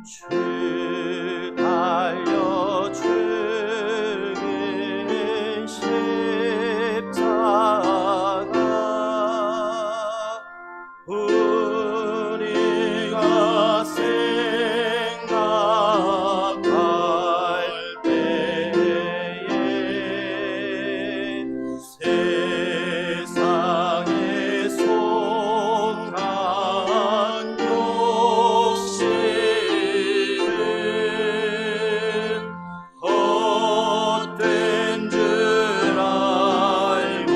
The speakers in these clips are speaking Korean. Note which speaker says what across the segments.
Speaker 1: 주 달려 죽은 십자가 우리가 생각할 때에 세상에 속한 욕심은 헛된 줄 알고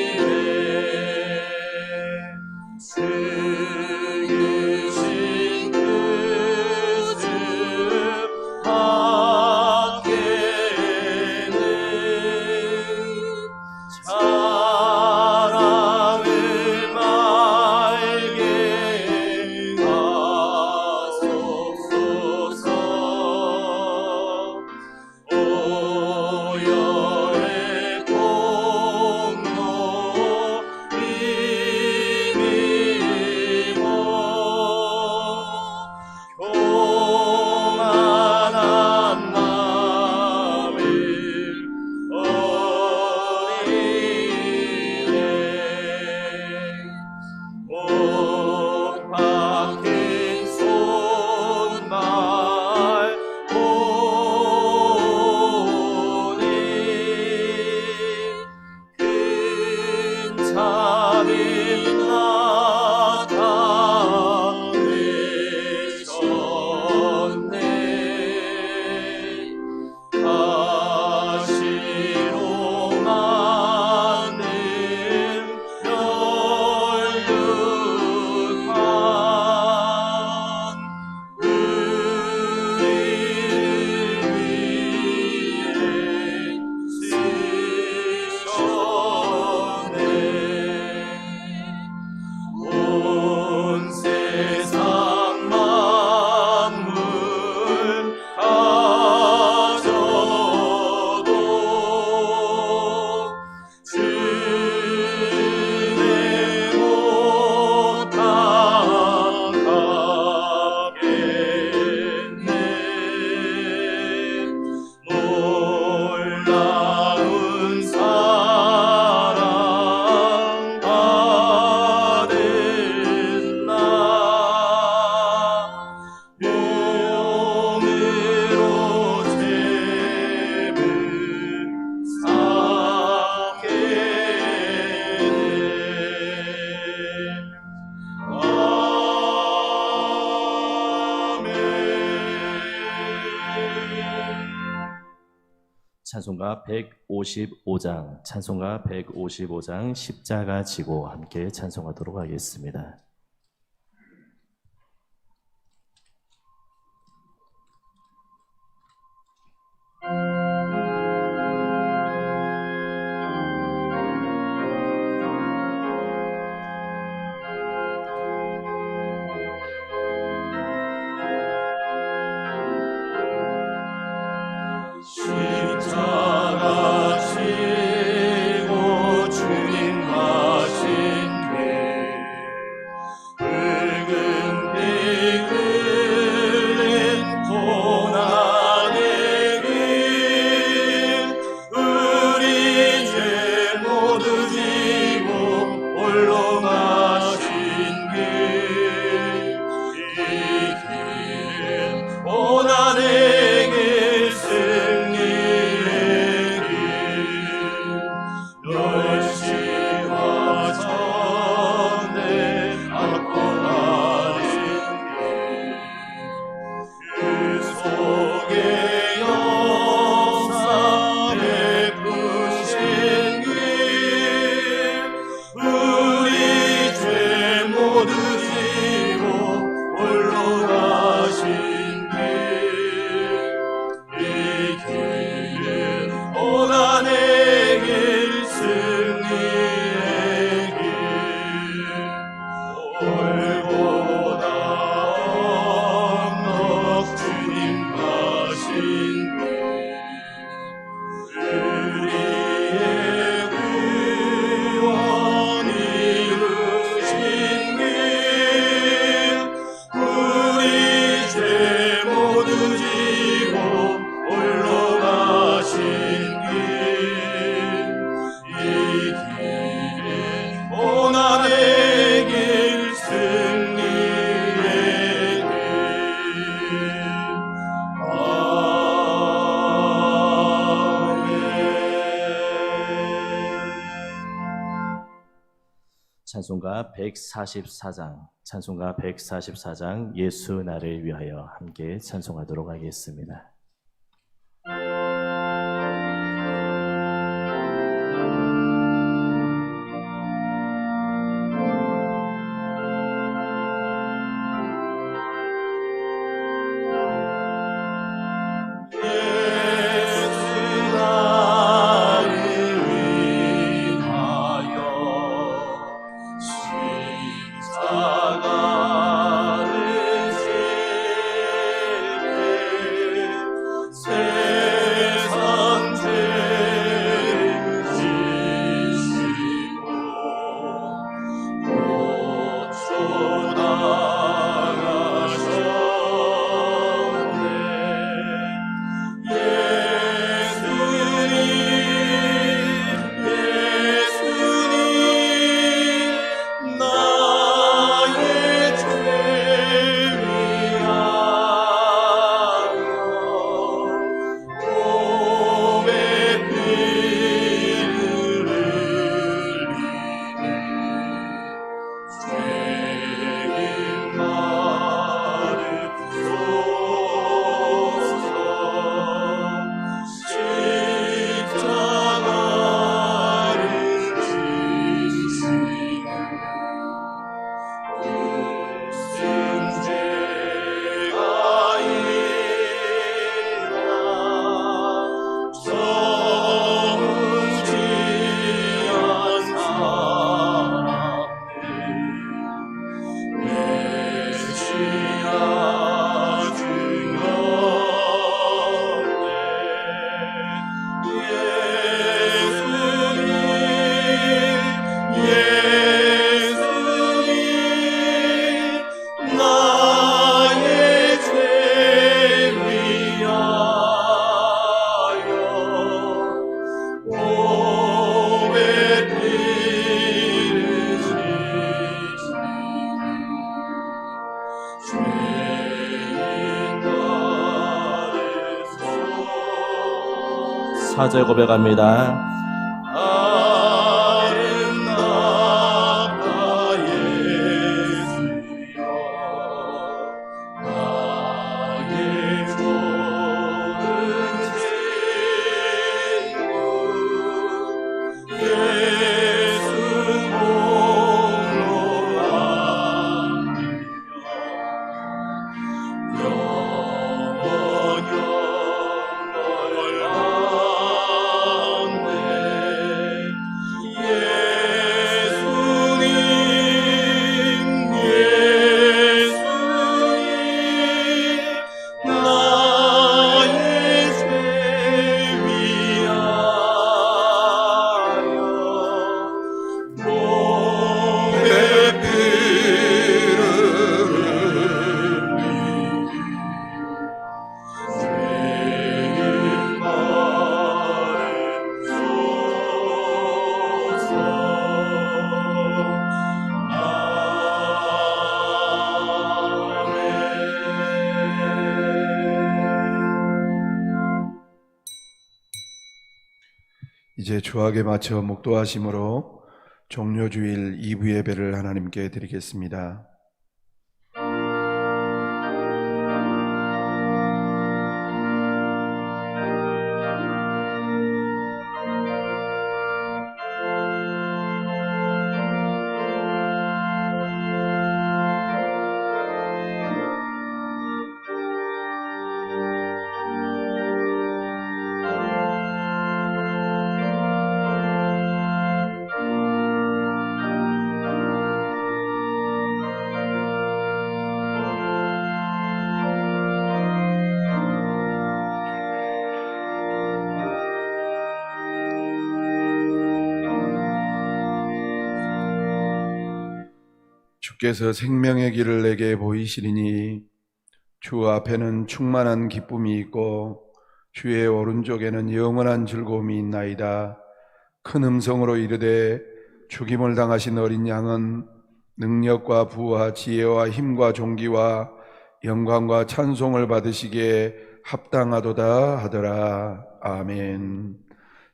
Speaker 1: 버리네. 죽으신 그 주 밖에는 사랑을 말게 하소서. 오열의 공로 이미고 교만한 마음을 어리네. 옷 박힌 손말 보니 큰 잠이 나타내셨네. 가시로 만든 멸류관 우리를 위해 쓰셨네. 온 세상 만물 가져도 주의 못 갚겠네. 놀라운 사랑 받은 나 용으로 죄를 사겠네.
Speaker 2: 찬송가 155장 십자가 지고 함께 찬송하도록 하겠습니다.
Speaker 1: 십자가 지고 주님 가신 길 붉은 피 흘린 고난의 길 우리 죄 모두 지고 홀로 가신 길 이 길은 고난의 길 승리의 길 멸시와 전대 안고 가는 길 그 속에 역사 베푸신 길 우리 죄 모두 지고 홀로 가신 길 이 길은 고난의 길 승리의 길 올보다 넉 주님 가신 길 우리의 구원 이루신 길
Speaker 2: 찬송가 144장 예수 나를 위하여 함께 찬송하도록 하겠습니다. 사죄 고백합니다.
Speaker 1: 아름답다 예수여 나의 좋은 친구 예수 공로
Speaker 3: 이제 주악에 맞춰 목도하심으로 종료주일 2부 예배를 하나님께 드리겠습니다. 주께서 생명의 길을 내게 보이시리니 주 앞에는 충만한 기쁨이 있고 주의 오른쪽에는 영원한 즐거움이 있나이다. 큰 음성으로 이르되 죽임을 당하신 어린 양은 능력과 부와 지혜와 힘과 존귀와 영광과 찬송을 받으시기에 합당하도다 하더라. 아멘.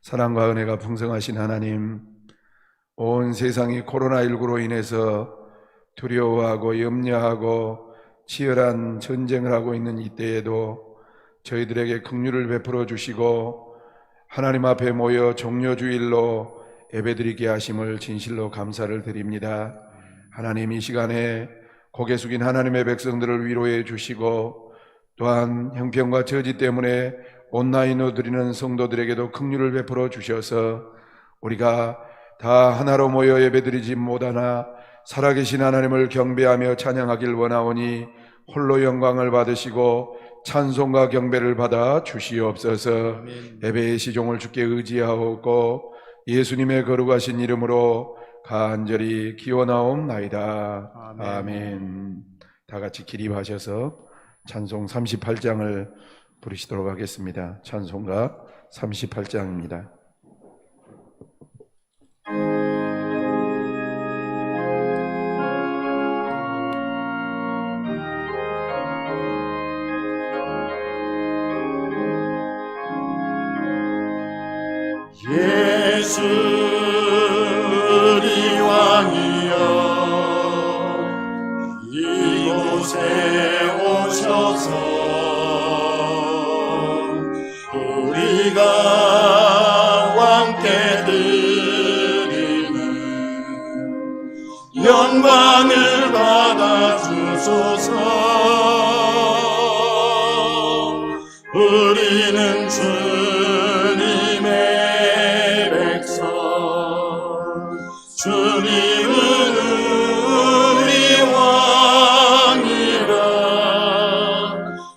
Speaker 3: 사랑과 은혜가 풍성하신 하나님, 온 세상이 코로나19로 인해서 두려워하고 염려하고 치열한 전쟁을 하고 있는 이때에도 저희들에게 긍휼을 베풀어 주시고 하나님 앞에 모여 종료주일로 예배드리게 하심을 진실로 감사를 드립니다. 하나님, 이 시간에 고개 숙인 하나님의 백성들을 위로해 주시고 또한 형편과 처지 때문에 온라인으로 드리는 성도들에게도 긍휼을 베풀어 주셔서 우리가 다 하나로 모여 예배드리지 못하나 살아계신 하나님을 경배하며 찬양하길 원하오니 홀로 영광을 받으시고 찬송과 경배를 받아 주시옵소서. 예배의 시종을 주께 의지하옵고 예수님의 거룩하신 이름으로 간절히 기원하옵나이다. 아멘. 다 같이 기립하셔서 찬송 38장을 부르시도록 하겠습니다. 찬송가 38장입니다.
Speaker 1: 예수 우리 왕이여 이곳에 오셔서 우리가 왕께 드리는 영광을 받아 주소서. 우리는 주님의 백성, 주님은 우리 왕이라.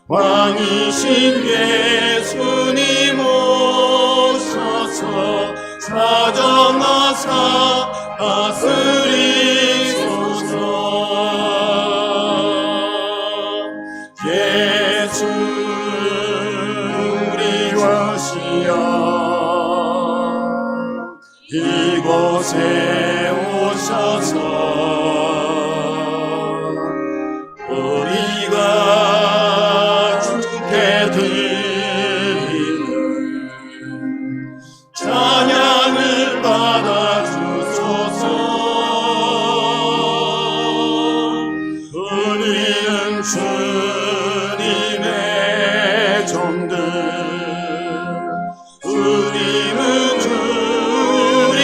Speaker 1: 왕이신 예수님 오셔서 사정하사 다스리소서. 예수 우리 왕이여 이곳에 오셔서 우리가 주께 드리는 찬양을 받아 주소서. 우리는 주님의 종들, 우리는 우리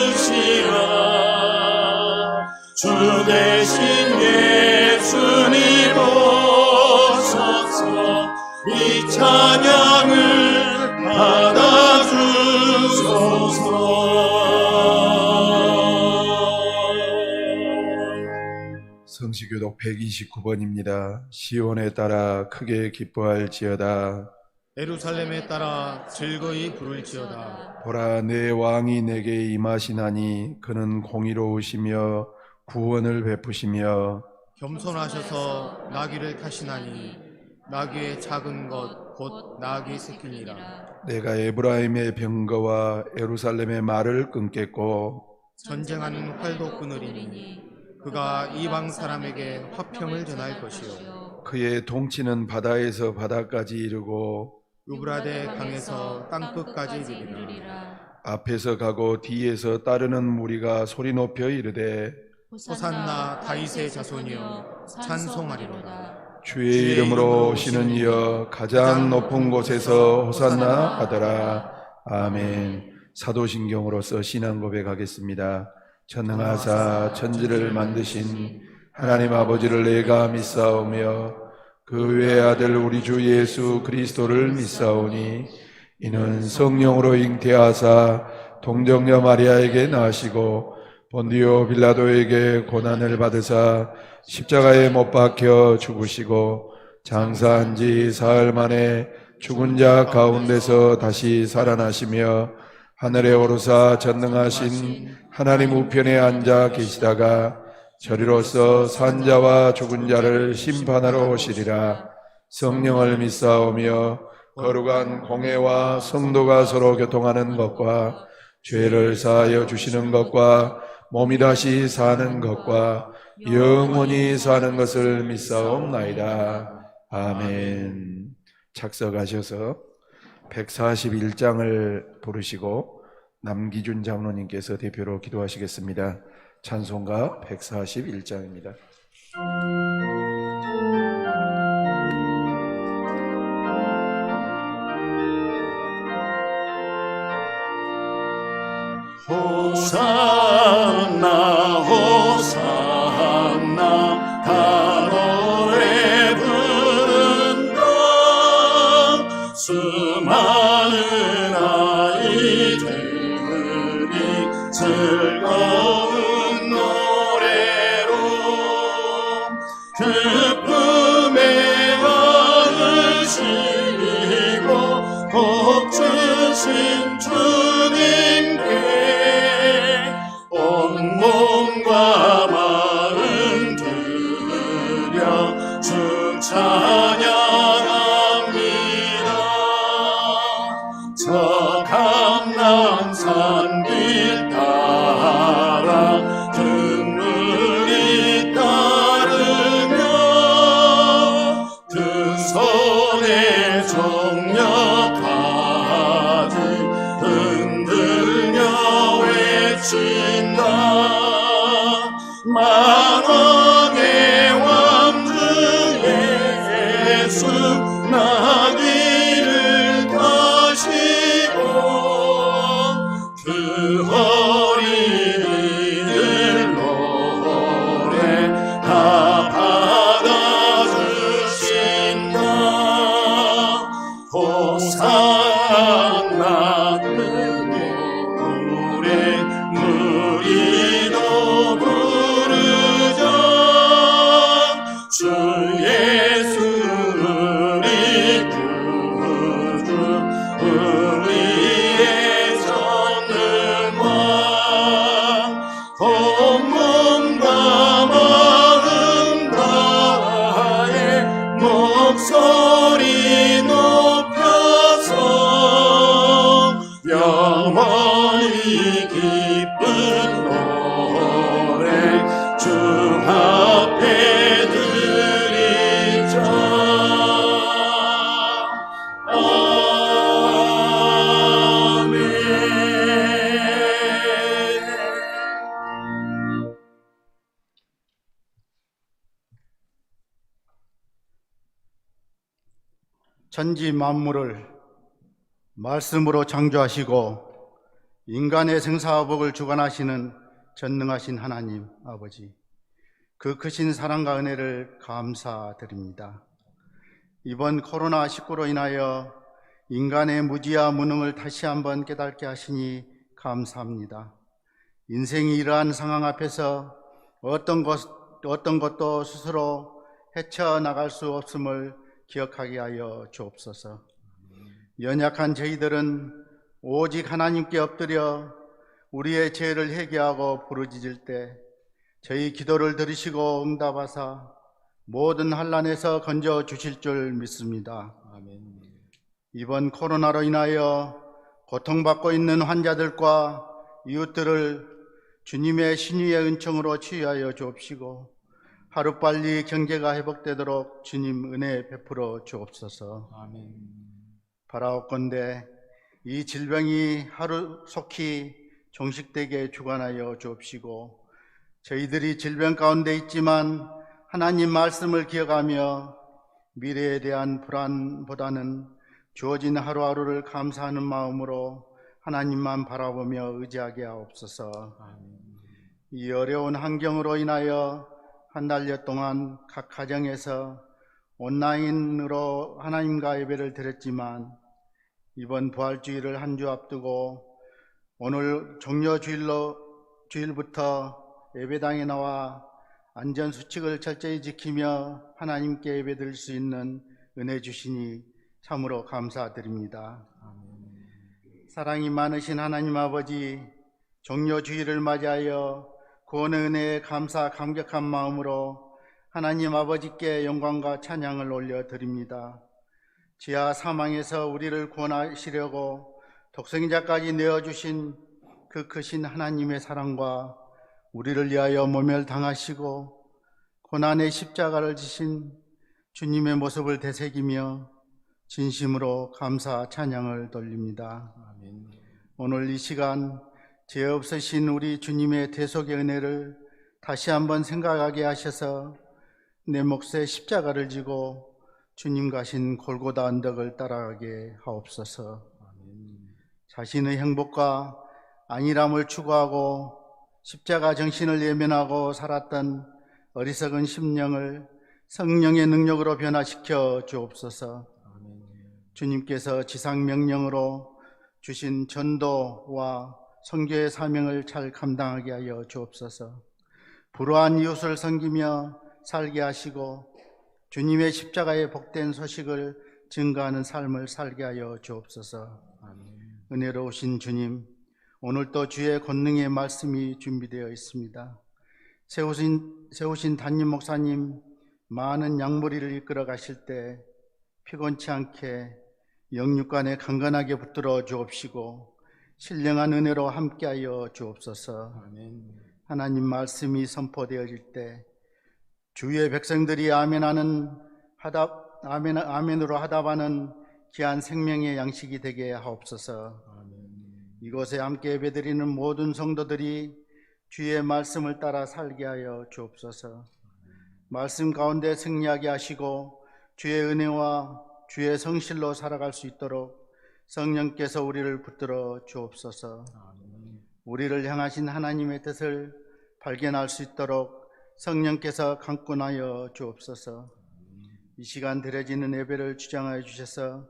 Speaker 1: 주시라. 주 대신 예수님 오셔서 이 찬양을 받아 주소서.
Speaker 3: 성시교독 129번입니다. 시온에 따라 크게 기뻐할지어다.
Speaker 4: 예루살렘에 따라 즐거이 부를지어다.
Speaker 3: 보라, 내 왕이 내게 임하시나니 그는 공의로우시며 구원을 베푸시며
Speaker 4: 겸손하셔서 나귀를 타시나니 나귀의 작은 것 곧 나귀 새끼니라.
Speaker 3: 내가 에브라임의 병거와 예루살렘의 말을 끊겠고
Speaker 4: 전쟁하는 활도 끊으리니 그가 이방 사람에게 화평을 전할 것이요
Speaker 3: 그의 통치는 바다에서 바다까지 이르고
Speaker 4: 유브라데 강에서 땅끝까지 이르리라.
Speaker 3: 앞에서 가고 뒤에서 따르는 무리가 소리 높여 이르되
Speaker 4: 호산나 다윗의 자손이여 찬송하리로다.
Speaker 3: 주의 이름으로 오시는 이여 가장 높은 곳에서 호산나 하더라. 아멘. 사도신경으로서 신앙 고백하겠습니다. 전능하사 천지를 만드신 하나님 아버지를 내가 믿사오며 그 외의 아들 우리 주 예수 그리스도를 믿사오니 이는 성령으로 잉태하사 동정녀 마리아에게 나시고 본디오 빌라도에게 고난을 받으사 십자가에 못 박혀 죽으시고 장사한 지 사흘 만에 죽은 자 가운데서 다시 살아나시며 하늘에 오르사 전능하신 하나님 우편에 앉아 계시다가 저리로서 산 자와 죽은 자를 심판하러 오시리라. 성령을 믿사오며 거룩한 공회와 성도가 서로 교통하는 것과 죄를 사하여 주시는 것과 몸이 다시 사는 것과 영원히 사는 것을 믿사옵나이다. 아멘. 착석하셔서 141장을 부르시고 남기준 장로님께서 대표로 기도하시겠습니다. 찬송가 141장입니다.
Speaker 1: 호산나 호산나 다 노래 부른다. 수많은 아이들이 즐거운 노래로 기쁨의 마음을 실리고 복 주신 주님께 온 몸과 마음 들여 주 찬양합니다. 저 감람산 길 따라 등물이 따르며 그 손에 종려 가지 흔들며 외친다. 만왕의 왕주 예수 나귀를 타시고 그 어린이들 노래 다 받아주신다. 호산나 노래 우리도 부르자. 주 예수 우리 구주 우리의 전능왕 온 몸과 마음 다해 목소리 높여서 영원히 기쁜 노래 주 앞에 드리자. 아멘.
Speaker 5: 천지 만물을 말씀으로 창조하시고 인간의 생사화복을 주관하시는 전능하신 하나님 아버지, 그 크신 사랑과 은혜를 감사드립니다. 이번 코로나19로 인하여 인간의 무지와 무능을 다시 한번 깨닫게 하시니 감사합니다. 인생이 이러한 상황 앞에서 어떤 것도 스스로 헤쳐나갈 수 없음을 기억하게 하여 주옵소서. 연약한 저희들은 오직 하나님께 엎드려 우리의 죄를 회개하고 부르짖을 때 저희 기도를 들으시고 응답하사 모든 환난에서 건져 주실 줄 믿습니다. 이번 코로나로 인하여 고통받고 있는 환자들과 이웃들을 주님의 신유의 은총으로 치유하여 주옵시고 하루빨리 경제가 회복되도록 주님 은혜 베풀어 주옵소서. 바라옵건대 이 질병이 하루속히 종식되게 주관하여 주옵시고 저희들이 질병 가운데 있지만 하나님 말씀을 기억하며 미래에 대한 불안보다는 주어진 하루하루를 감사하는 마음으로 하나님만 바라보며 의지하게 하옵소서. 이 어려운 환경으로 인하여 한 달여 동안 각 가정에서 온라인으로 하나님과 예배를 드렸지만 이번 부활주일을 한 주 앞두고 오늘 종료주일부터 예배당에 나와 안전수칙을 철저히 지키며 하나님께 예배드릴 수 있는 은혜 주시니 참으로 감사드립니다. 사랑이 많으신 하나님 아버지, 종료주일을 맞이하여 구원의 은혜에 감사 감격한 마음으로 하나님 아버지께 영광과 찬양을 올려드립니다. 지하 사망에서 우리를 구원하시려고 독생자까지 내어주신 그 크신 하나님의 사랑과 우리를 위하여 모멸당하시고 고난의 십자가를 지신 주님의 모습을 되새기며 진심으로 감사 찬양을 돌립니다. 오늘 이 시간 죄 없으신 우리 주님의 대속의 은혜를 다시 한번 생각하게 하셔서 내 몫에 십자가를 지고 주님 가신 골고다 언덕을 따라가게 하옵소서. 자신의 행복과 안일함을 추구하고 십자가 정신을 예면하고 살았던 어리석은 심령을 성령의 능력으로 변화시켜 주옵소서. 주님께서 지상 명령으로 주신 전도와 선교의 사명을 잘 감당하게 하여 주옵소서. 불우한 이웃을 섬기며 살게 하시고 주님의 십자가의 복된 소식을 증거하는 삶을 살게 하여 주옵소서. 은혜로우신 주님, 오늘도 주의 권능의 말씀이 준비되어 있습니다. 세우신 담임 목사님 많은 양무리를 이끌어 가실 때 피곤치 않게 영육간에 강건하게 붙들어 주옵시고 신령한 은혜로 함께하여 주옵소서. 하나님 말씀이 선포되어질 때 주의 백성들이 아멘으로 하답하는 귀한 생명의 양식이 되게 하옵소서. 이곳에 함께 예배드리는 모든 성도들이 주의 말씀을 따라 살게 하여 주옵소서. 말씀 가운데 승리하게 하시고 주의 은혜와 주의 성실로 살아갈 수 있도록 성령께서 우리를 붙들어 주옵소서. 우리를 향하신 하나님의 뜻을 발견할 수 있도록 성령께서 강권하여 주옵소서. 이 시간 드려지는 예배를 주장하여 주셔서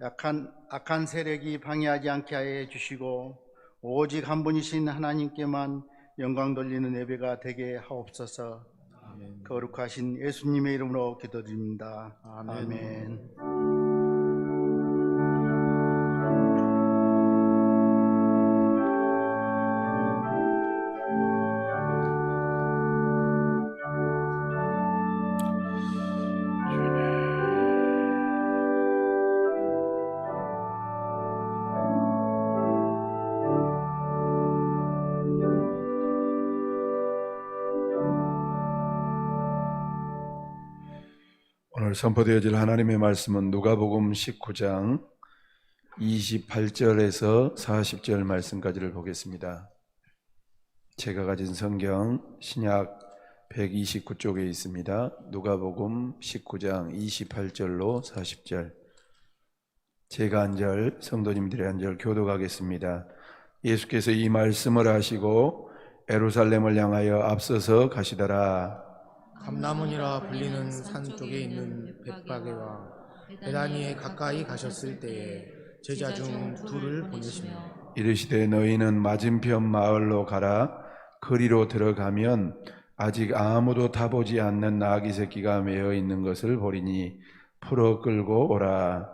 Speaker 5: 악한 세력이 방해하지 않게 하여 주시고 오직 한 분이신 하나님께만 영광 돌리는 예배가 되게 하옵소서. 거룩하신 예수님의 이름으로 기도드립니다. 아멘.
Speaker 3: 오늘 선포되어질 하나님의 말씀은 누가복음 19장 28절에서 40절 말씀까지를 보겠습니다. 제가 가진 성경 신약 129쪽에 있습니다. 누가복음 19장 28절로 40절. 제가 한 절, 성도님들의 한 절 교독하겠습니다. 예수께서 이 말씀을 하시고 예루살렘을 향하여 앞서서 가시더라.
Speaker 4: 감람원이라 불리는 산 쪽에 있는 벳바게와 베다니에 가까이 가셨을 때에 제자 중 둘을 보내시며
Speaker 3: 이르시되 너희는 맞은편 마을로 가라. 거리로 들어가면 아직 아무도 타보지 않는 나귀 새끼가 매어 있는 것을 보리니 풀어 끌고 오라.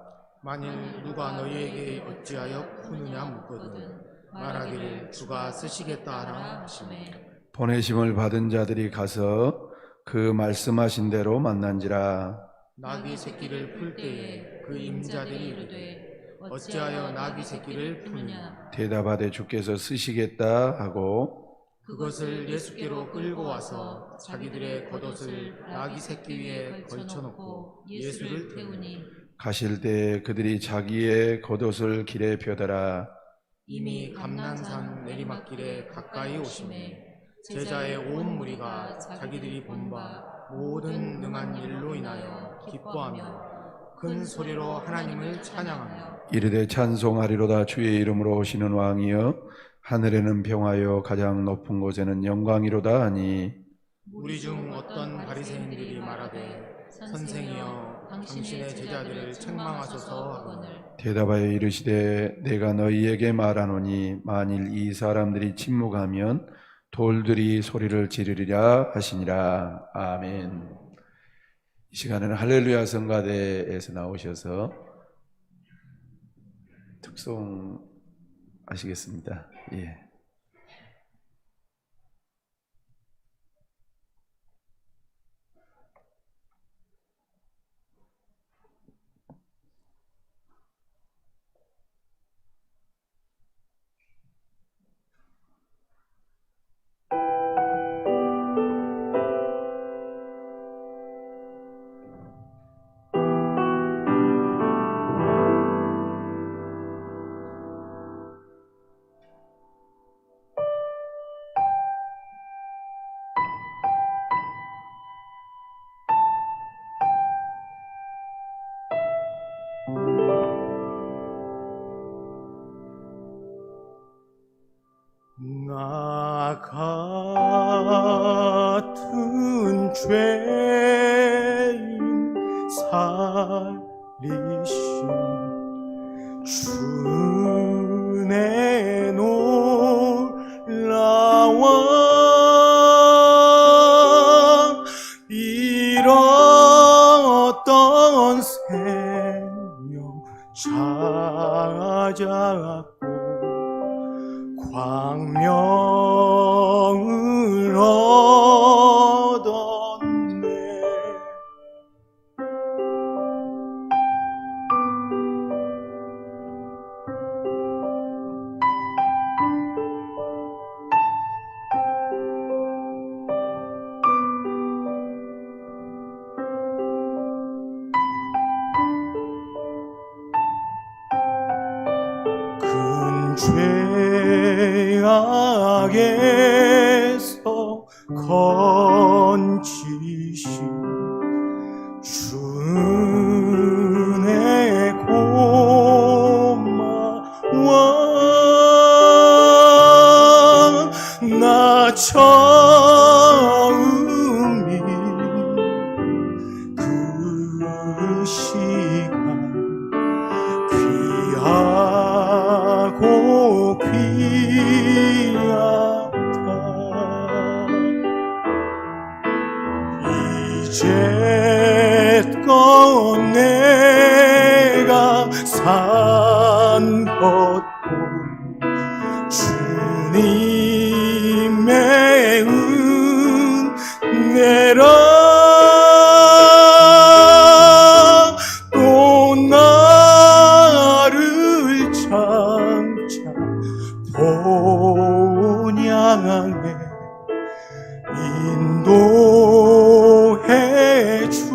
Speaker 4: 만일 누가 너희에게 어찌하여 푸느냐 묻거든 말하기를 주가 쓰시겠다 하라 하시매
Speaker 3: 보내심을 받은 자들이 가서 그 말씀하신 대로 만난지라.
Speaker 4: 나귀 새끼를 풀 때에 그 임자들이 이르되 어찌하여 나귀 새끼를 푸느냐
Speaker 3: 대답하되 주께서 쓰시겠다 하고
Speaker 4: 그것을 예수께로 끌고 와서 자기들의 겉옷을 나귀 새끼 위에 걸쳐놓고 예수를 태우니
Speaker 3: 가실 때 그들이 자기의 겉옷을 길에 펴더라.
Speaker 4: 이미 감난산 내리막길에 가까이 오시매 제자의 온 무리가 자기들이 본 바 모든 능한 일로 인하여 기뻐하며 큰 소리로 하나님을 찬양하며
Speaker 3: 이르되 찬송하리로다. 주의 이름으로 오시는 왕이여 하늘에는 평화요 가장 높은 곳에는 영광이로다 하니
Speaker 4: 우리 중 어떤 바리새인들이 말하되 선생이여 당신의 제자들을 책망하소서 하거늘
Speaker 3: 대답하여 이르시되 내가 너희에게 말하노니 만일 이 사람들이 침묵하면 돌들이 소리를 지르리라 하시니라. 아멘. 이 시간에는 할렐루야 성가대에서 나오셔서 특송하시겠습니다. 예.
Speaker 4: 나 같은 죄인 살리신 주의 놀라워 잃었던 생명 찾아왔고 광명을 얻었네. 큰 죄악에서 건지신 주의 고마워. 나 처음이 그 시간 귀하고 귀하다. 이제껏 내가 산 것도 주님의 은혜라. 또 나를 장차 본향에 인도해 주시리.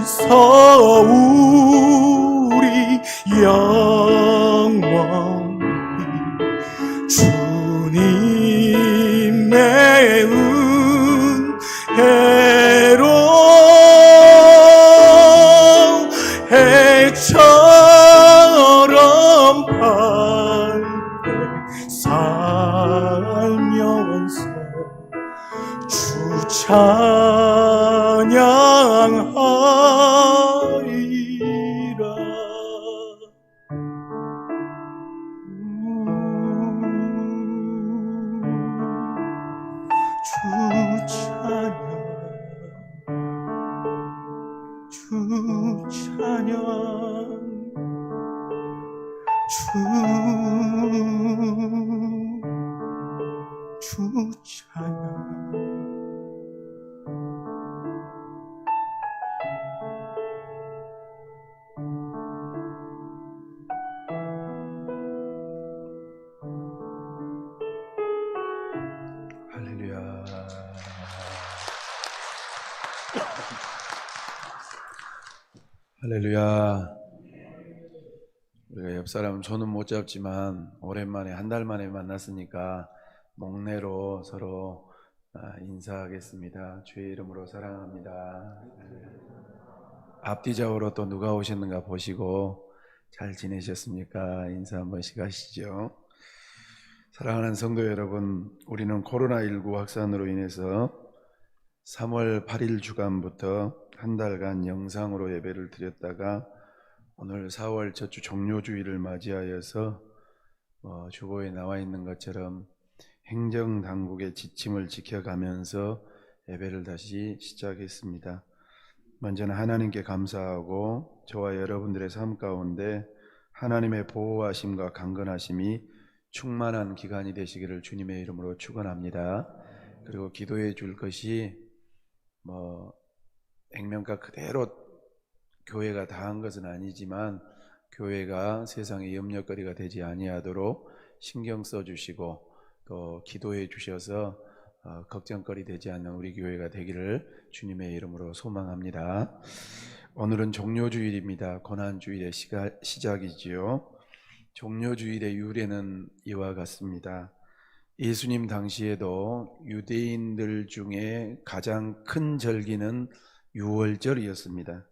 Speaker 4: 거기서 우리 영원히 주님의 은혜로 해처럼 밝게 살면서 주 찬양하리라. 주 찬양, 주 찬양, 주 찬양.
Speaker 3: 할렐루야. 할렐루야. 우리가 옆 사람 손은 못 잡지만 오랜만에 한 달 만에 만났으니까 목례로 서로 인사하겠습니다. 주의 이름으로 사랑합니다. 앞뒤 좌우로 또 누가 오셨는가 보시고 잘 지내셨습니까? 인사 한 번씩 하시죠. 사랑하는 성도 여러분, 우리는 코로나19 확산으로 인해서 3월 8일 주간부터 한 달간 영상으로 예배를 드렸다가 오늘 4월 첫 주 종료주일을 맞이하여서 주보에 나와 있는 것처럼 행정당국의 지침을 지켜가면서 예배를 다시 시작했습니다. 먼저는 하나님께 감사하고 저와 여러분들의 삶 가운데 하나님의 보호하심과 강건하심이 충만한 기간이 되시기를 주님의 이름으로 축원합니다. 그리고 기도해 줄 것이 액면가 그대로 교회가 다 한 것은 아니지만 교회가 세상의 염려거리가 되지 아니하도록 신경 써주시고 또 기도해 주셔서 걱정거리 되지 않는 우리 교회가 되기를 주님의 이름으로 소망합니다. 오늘은 종료주일입니다. 고난주일의 시작이지요. 종료주일의 유래는 이와 같습니다. 예수님 당시에도 유대인들 중에 가장 큰 절기는 유월절이었습니다.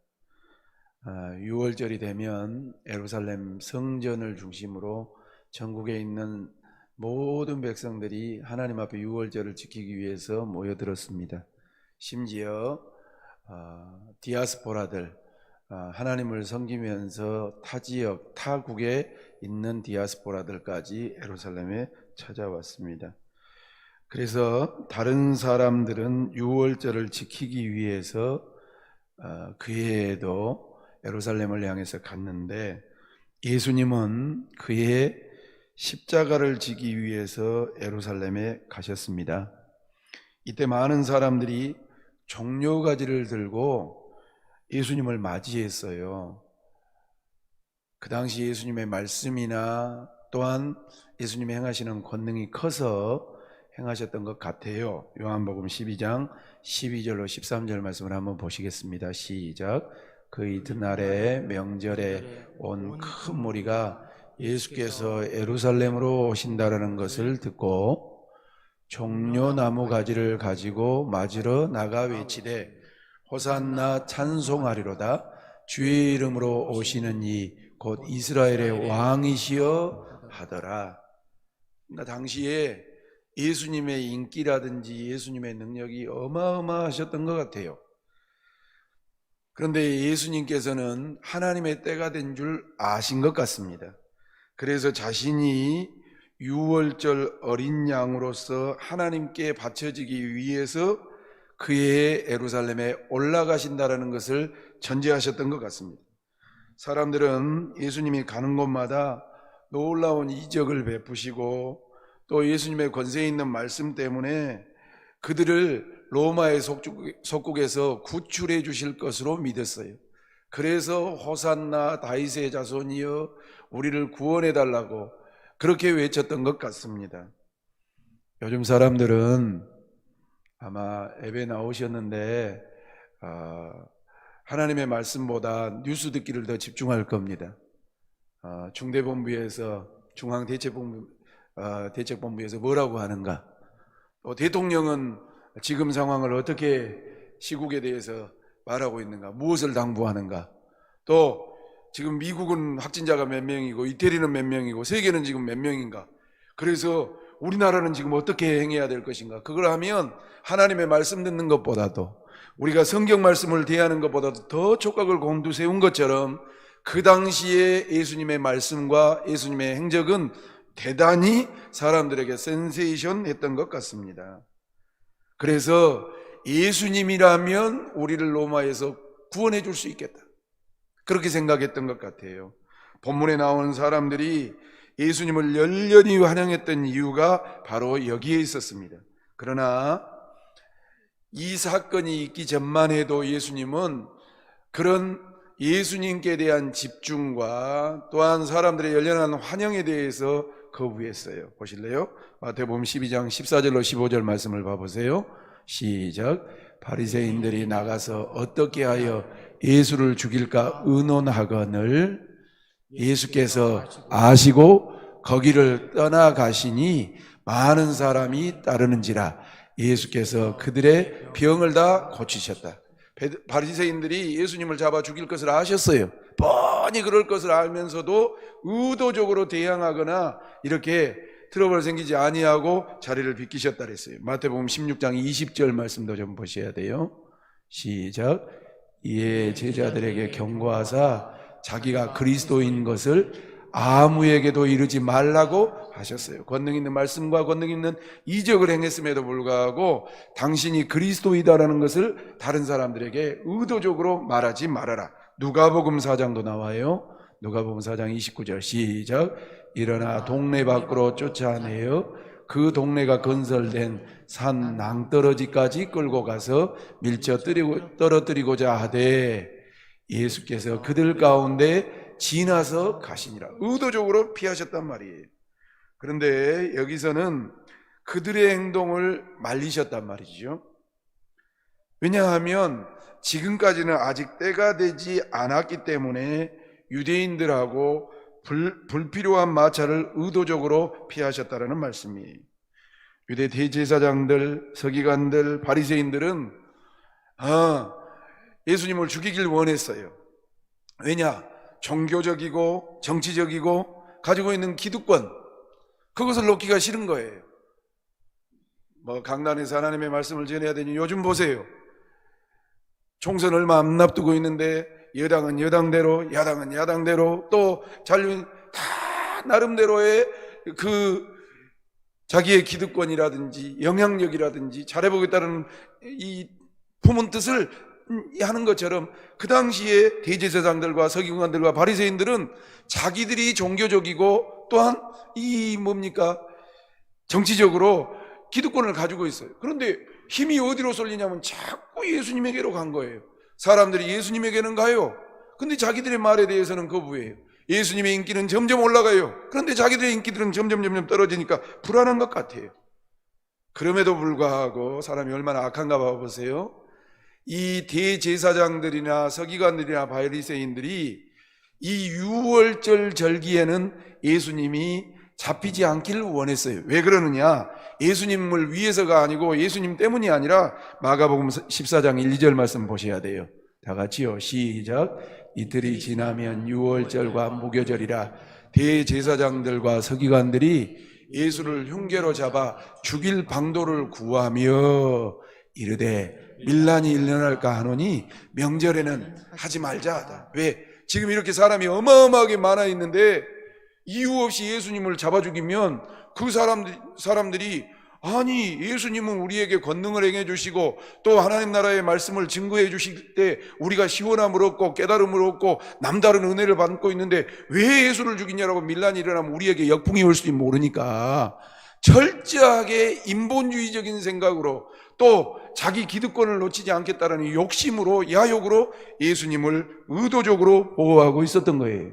Speaker 3: 6월절이 되면 예루살렘 성전을 중심으로 전국에 있는 모든 백성들이 하나님 앞에 6월절을 지키기 위해서 모여들었습니다. 심지어 디아스포라들, 하나님을 섬기면서 타 지역, 타국에 있는 디아스포라들까지 예루살렘에 찾아왔습니다. 그래서 다른 사람들은 6월절을 지키기 위해서 그 해에도 예루살렘을 향해서 갔는데 예수님은 그의 십자가를 지기 위해서 예루살렘에 가셨습니다. 이때 많은 사람들이 종려가지를 들고 예수님을 맞이했어요. 그 당시 예수님의 말씀이나 또한 예수님이 행하시는 권능이 커서 행하셨던 것 같아요. 요한복음 12장 12절로 13절 말씀을 한번 보시겠습니다. 시작. 그 이튿날에 명절에 온 큰 무리가 예수께서 예루살렘으로 오신다라는 것을 듣고 종려나무 가지를 가지고 맞으러 나가 외치되 호산나 찬송하리로다. 주의 이름으로 오시는 이 곧 이스라엘의 왕이시여 하더라. 그러니까 당시에 예수님의 인기라든지 예수님의 능력이 어마어마하셨던 것 같아요. 그런데 예수님께서는 하나님의 때가 된 줄 아신 것 같습니다. 그래서 자신이 6월절 어린 양으로서 하나님께 바쳐지기 위해서 그의 예루살렘에 올라가신다라는 것을 전제하셨던 것 같습니다. 사람들은 예수님이 가는 곳마다 놀라운 이적을 베푸시고 또 예수님의 권세 있는 말씀 때문에 그들을 로마의 속국에서 구출해 주실 것으로 믿었어요. 그래서 호산나 다윗의 자손이여 우리를 구원해 달라고 그렇게 외쳤던 것 같습니다. 요즘 사람들은 아마 예배 나오셨는데 하나님의 말씀보다 뉴스 듣기를 더 집중할 겁니다. 중대본부에서 중앙대책본부에서 뭐라고 하는가, 또 대통령은 지금 상황을 어떻게 시국에 대해서 말하고 있는가, 무엇을 당부하는가, 또 지금 미국은 확진자가 몇 명이고 이태리는 몇 명이고 세계는 지금 몇 명인가, 그래서 우리나라는 지금 어떻게 행해야 될 것인가. 그걸 하면 하나님의 말씀 듣는 것보다도 우리가 성경 말씀을 대하는 것보다도 더 촉각을 곤두세운 것처럼 그 당시에 예수님의 말씀과 예수님의 행적은 대단히 사람들에게 센세이션했던 것 같습니다. 그래서 예수님이라면 우리를 로마에서 구원해 줄 수 있겠다, 그렇게 생각했던 것 같아요. 본문에 나오는 사람들이 예수님을 열렬히 환영했던 이유가 바로 여기에 있었습니다. 그러나 이 사건이 있기 전만 해도 예수님은 그런 예수님께 대한 집중과 또한 사람들의 열렬한 환영에 대해서 거부했어요. 보실래요? 마태복음 12장 14절로 15절 말씀을 봐보세요. 시작. 바리새인들이 나가서 어떻게 하여 예수를 죽일까 의논하거늘 예수께서 아시고 거기를 떠나가시니 많은 사람이 따르는지라 예수께서 그들의 병을 다 고치셨다. 바리새인들이 예수님을 잡아 죽일 것을 아셨어요. 뻔히 그럴 것을 알면서도 의도적으로 대항하거나 이렇게 트러블 생기지 아니하고 자리를 비키셨다 그랬어요. 마태복음 16장 20절 말씀도 좀 보셔야 돼요. 시작. 이에 제자들에게 경고하사 자기가 그리스도인 것을 아무에게도 이르지 말라고 하셨어요. 권능 있는 말씀과 권능 있는 이적을 행했음에도 불구하고 당신이 그리스도이다라는 것을 다른 사람들에게 의도적으로 말하지 말아라. 누가복음 4장도 나와요. 누가복음 4장 29절 시작. 일어나 동네 밖으로 쫓아내어 그 동네가 건설된 산 낭떠러지까지 끌고 가서 밀쳐 떨어뜨리고자 하되 예수께서 그들 가운데 지나서 가시니라. 의도적으로 피하셨단 말이에요. 그런데 여기서는 그들의 행동을 말리셨단 말이죠. 왜냐하면 지금까지는 아직 때가 되지 않았기 때문에 유대인들하고 불필요한 마찰을 의도적으로 피하셨다는 말씀이에요. 유대 대제사장들, 서기관들, 바리새인들은 예수님을 죽이길 원했어요. 왜냐? 종교적이고 정치적이고 가지고 있는 기득권, 그것을 놓기가 싫은 거예요. 뭐 강단에서 하나님의 말씀을 전해야 되니 요즘 보세요. 총선 얼마 안 앞두고 있는데 여당은 여당대로, 야당은 야당대로, 또 잔류 다 나름대로의 그 자기의 기득권이라든지 영향력이라든지 잘해보겠다는 이 품은 뜻을 하는 것처럼, 그 당시에 대제사장들과 서기관들과 바리새인들은 자기들이 종교적이고 또한 이 뭡니까? 정치적으로 기득권을 가지고 있어요. 그런데 힘이 어디로 쏠리냐면 자꾸 예수님에게로 간 거예요. 사람들이 예수님에게는 가요. 근데 자기들의 말에 대해서는 거부해요. 예수님의 인기는 점점 올라가요. 그런데 자기들의 인기들은 점점 떨어지니까 불안한 것 같아요. 그럼에도 불구하고 사람이 얼마나 악한가 봐보세요. 이 대제사장들이나 서기관들이나 바리새인들이 이 유월절 절기에는 예수님이 잡히지 않기를 원했어요. 왜 그러느냐? 예수님을 위해서가 아니고 예수님 때문이 아니라 마가복음 14장 1, 2절 말씀 보셔야 돼요. 다 같이요. 시작. 이틀이 지나면 유월절과 무교절이라 대제사장들과 서기관들이 예수를 흉계로 잡아 죽일 방도를 구하며 이르되 밀란이 일어날까 하노니 명절에는 하지 말자 하다. 왜? 지금 이렇게 사람이 어마어마하게 많아 있는데 이유 없이 예수님을 잡아 죽이면 그 사람들이 아니 예수님은 우리에게 권능을 행해 주시고 또 하나님 나라의 말씀을 증거해 주실 때 우리가 시원함을 얻고 깨달음을 얻고 남다른 은혜를 받고 있는데 왜 예수를 죽이냐라고 밀란이 일어나면 우리에게 역풍이 올 수도 모르니까 철저하게 인본주의적인 생각으로 또 자기 기득권을 놓치지 않겠다는 욕심으로, 야욕으로 예수님을 의도적으로 보호하고 있었던 거예요.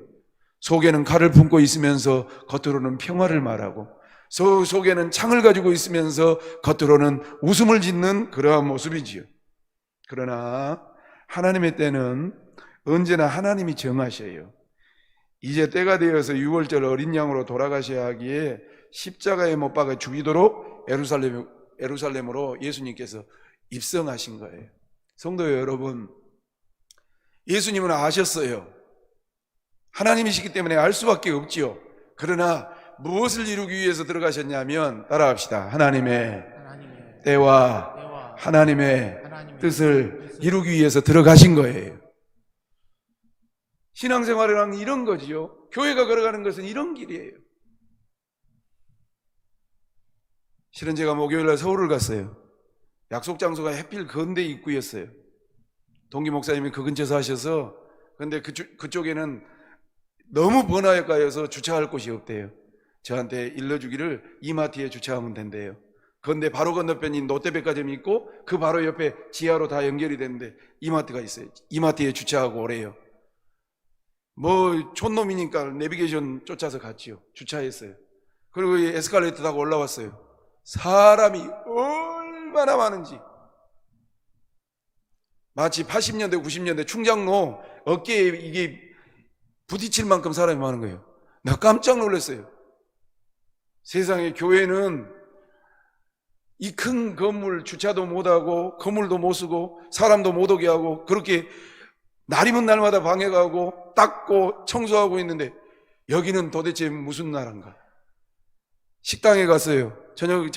Speaker 3: 속에는 칼을 품고 있으면서 겉으로는 평화를 말하고, 속에는 창을 가지고 있으면서 겉으로는 웃음을 짓는 그러한 모습이지요. 그러나 하나님의 때는 언제나 하나님이 정하셔요. 이제 때가 되어서 유월절 어린 양으로 돌아가셔야 하기에 십자가에 못 박아 죽이도록 예루살렘으로 예수님께서 입성하신 거예요. 성도 여러분, 예수님은 아셨어요. 하나님이시기 때문에 알 수밖에 없지요. 그러나 무엇을 이루기 위해서 들어가셨냐면, 따라합시다. 하나님의 때와 하나님의 뜻을 이루기 위해서 들어가신 거예요. 신앙생활이란 이런 거지요. 교회가 걸어가는 것은 이런 길이에요. 실은 제가 목요일날 서울을 갔어요. 약속 장소가 해필 건대 입구였어요. 동기 목사님이 그 근처에 사셔서, 근데 그쪽에는 너무 번화가여서 주차할 곳이 없대요. 저한테 일러주기를 이마트에 주차하면 된대요. 그런데 바로 건너편인 롯데백화점이 있고 그 바로 옆에 지하로 다 연결이 되는데 이마트가 있어요. 이마트에 주차하고 오래요. 뭐 촌놈이니까 내비게이션 쫓아서 갔지요. 주차했어요. 그리고 에스컬레이터 타고 올라왔어요. 사람이 얼마나 많은지, 마치 80년대 90년대 충장로 어깨에 이게 부딪힐 만큼 사람이 많은 거예요. 나 깜짝 놀랐어요. 세상에 교회는 이 큰 건물 주차도 못하고 건물도 못 쓰고 사람도 못 오게 하고 그렇게 날이면 날마다 방해가고 닦고 청소하고 있는데 여기는 도대체 무슨 나라인가? 식당에 갔어요. 저녁에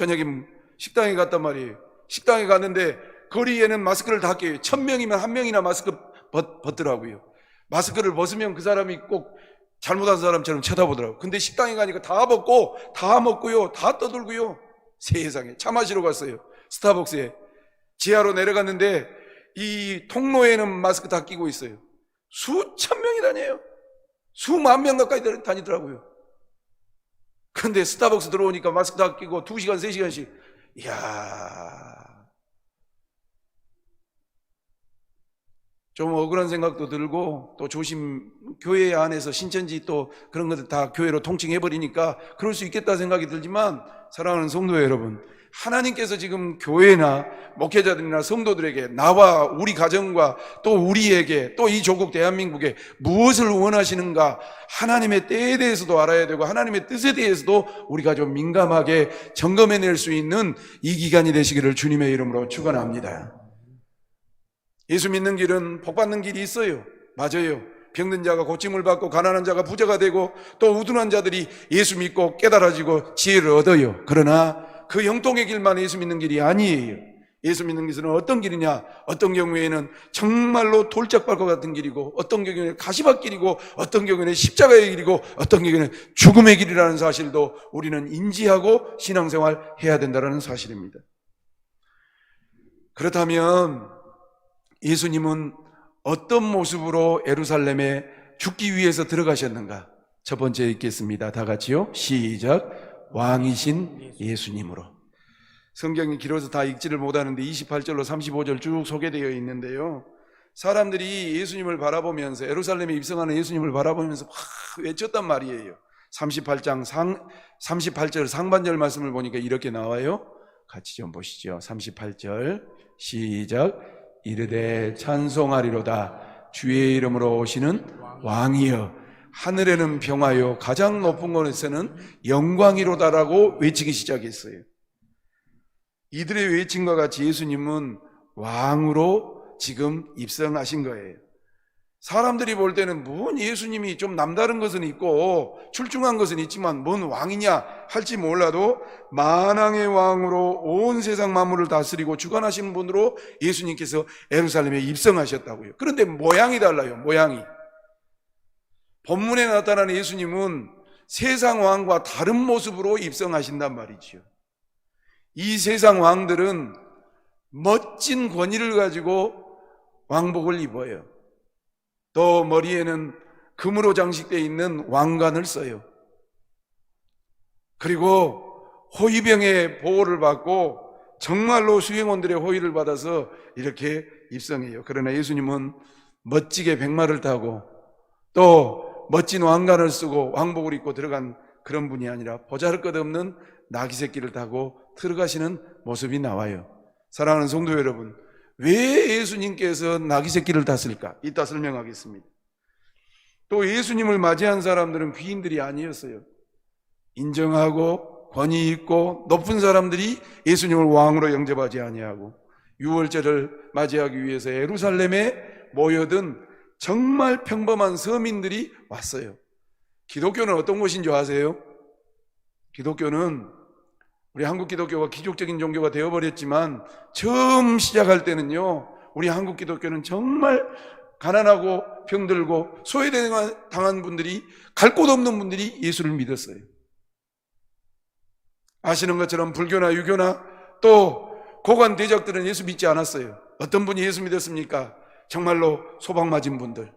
Speaker 3: 식당에 갔단 말이에요. 식당에 갔는데 거리에는 마스크를 다 껴요. 1000명이면 1명이나 마스크 벗더라고요. 마스크를 벗으면 그 사람이 꼭 잘못한 사람처럼 쳐다보더라고요. 근데 식당에 가니까 다 벗고 다 먹고요, 다 떠들고요. 세상에. 차 마시러 갔어요. 스타벅스에. 지하로 내려갔는데 이 통로에는 마스크 다 끼고 있어요. 수천 명이 다녀요. 수만 명 가까이 다니더라고요. 근데 스타벅스 들어오니까 마스크 다 끼고 2시간 3시간씩. 이야, 좀 억울한 생각도 들고, 또 교회 안에서 신천지 또 그런 것들 다 교회로 통칭해버리니까 그럴 수 있겠다 생각이 들지만, 사랑하는 성도 여러분, 하나님께서 지금 교회나 목회자들이나 성도들에게, 나와 우리 가정과 또 우리에게, 또 이 조국 대한민국에 무엇을 원하시는가, 하나님의 때에 대해서도 알아야 되고 하나님의 뜻에 대해서도 우리가 좀 민감하게 점검해낼 수 있는 이 기간이 되시기를 주님의 이름으로 축원합니다. 예수 믿는 길은 복 받는 길이 있어요. 맞아요. 병든 자가 고침을 받고 가난한 자가 부자가 되고 또 우둔한 자들이 예수 믿고 깨달아지고 지혜를 얻어요. 그러나 그 형통의 길만 예수 믿는 길이 아니에요. 예수 믿는 것은 어떤 길이냐? 어떤 경우에는 정말로 돌짝발과 같은 길이고, 어떤 경우에는 가시밭길이고, 어떤 경우에는 십자가의 길이고, 어떤 경우에는 죽음의 길이라는 사실도 우리는 인지하고 신앙생활 해야 된다는 사실입니다. 그렇다면 예수님은 어떤 모습으로 예루살렘에 죽기 위해서 들어가셨는가? 첫 번째 읽겠습니다. 다 같이요. 시작. 왕이신 예수님으로. 성경이 길어서 다 읽지를 못하는데 28절로 35절 쭉 소개되어 있는데요. 사람들이 예수님을 바라보면서, 예루살렘에 입성하는 예수님을 바라보면서 막 외쳤단 말이에요. 38절 상반절 말씀을 보니까 이렇게 나와요. 같이 좀 보시죠. 38절 시작. 이르되 찬송하리로다 주의 이름으로 오시는 왕이여, 하늘에는 평화요 가장 높은 곳에서는 영광이로다라고 외치기 시작했어요. 이들의 외침과 같이 예수님은 왕으로 지금 입성하신 거예요. 사람들이 볼 때는 뭔 예수님이 좀 남다른 것은 있고 출중한 것은 있지만 뭔 왕이냐 할지 몰라도 만왕의 왕으로 온 세상 만물을 다스리고 주관하시는 분으로 예수님께서 예루살렘에 입성하셨다고요. 그런데 모양이 달라요. 모양이. 본문에 나타나는 예수님은 세상 왕과 다른 모습으로 입성하신단 말이죠. 이 세상 왕들은 멋진 권위를 가지고 왕복을 입어요. 또 머리에는 금으로 장식되어 있는 왕관을 써요. 그리고 호위병의 보호를 받고 정말로 수행원들의 호의를 받아서 이렇게 입성해요. 그러나 예수님은 멋지게 백마를 타고 또 멋진 왕관을 쓰고 왕복을 입고 들어간 그런 분이 아니라 보잘것없는 나귀새끼를 타고 들어가시는 모습이 나와요. 사랑하는 성도 여러분, 왜 예수님께서 나귀새끼를 탔을까? 이따 설명하겠습니다. 또 예수님을 맞이한 사람들은 귀인들이 아니었어요. 인정하고 권위 있고 높은 사람들이 예수님을 왕으로 영접하지 아니하고 유월절을 맞이하기 위해서 예루살렘에 모여든 정말 평범한 서민들이 왔어요. 기독교는 어떤 곳인 줄 아세요? 기독교는 우리 한국 기독교가 기족적인 종교가 되어버렸지만 처음 시작할 때는요, 우리 한국 기독교는 정말 가난하고 병들고 소외당한 분들이, 갈 곳 없는 분들이 예수를 믿었어요. 아시는 것처럼 불교나 유교나 또 고관 대적들은 예수 믿지 않았어요. 어떤 분이 예수 믿었습니까? 정말로 소방 맞은 분들,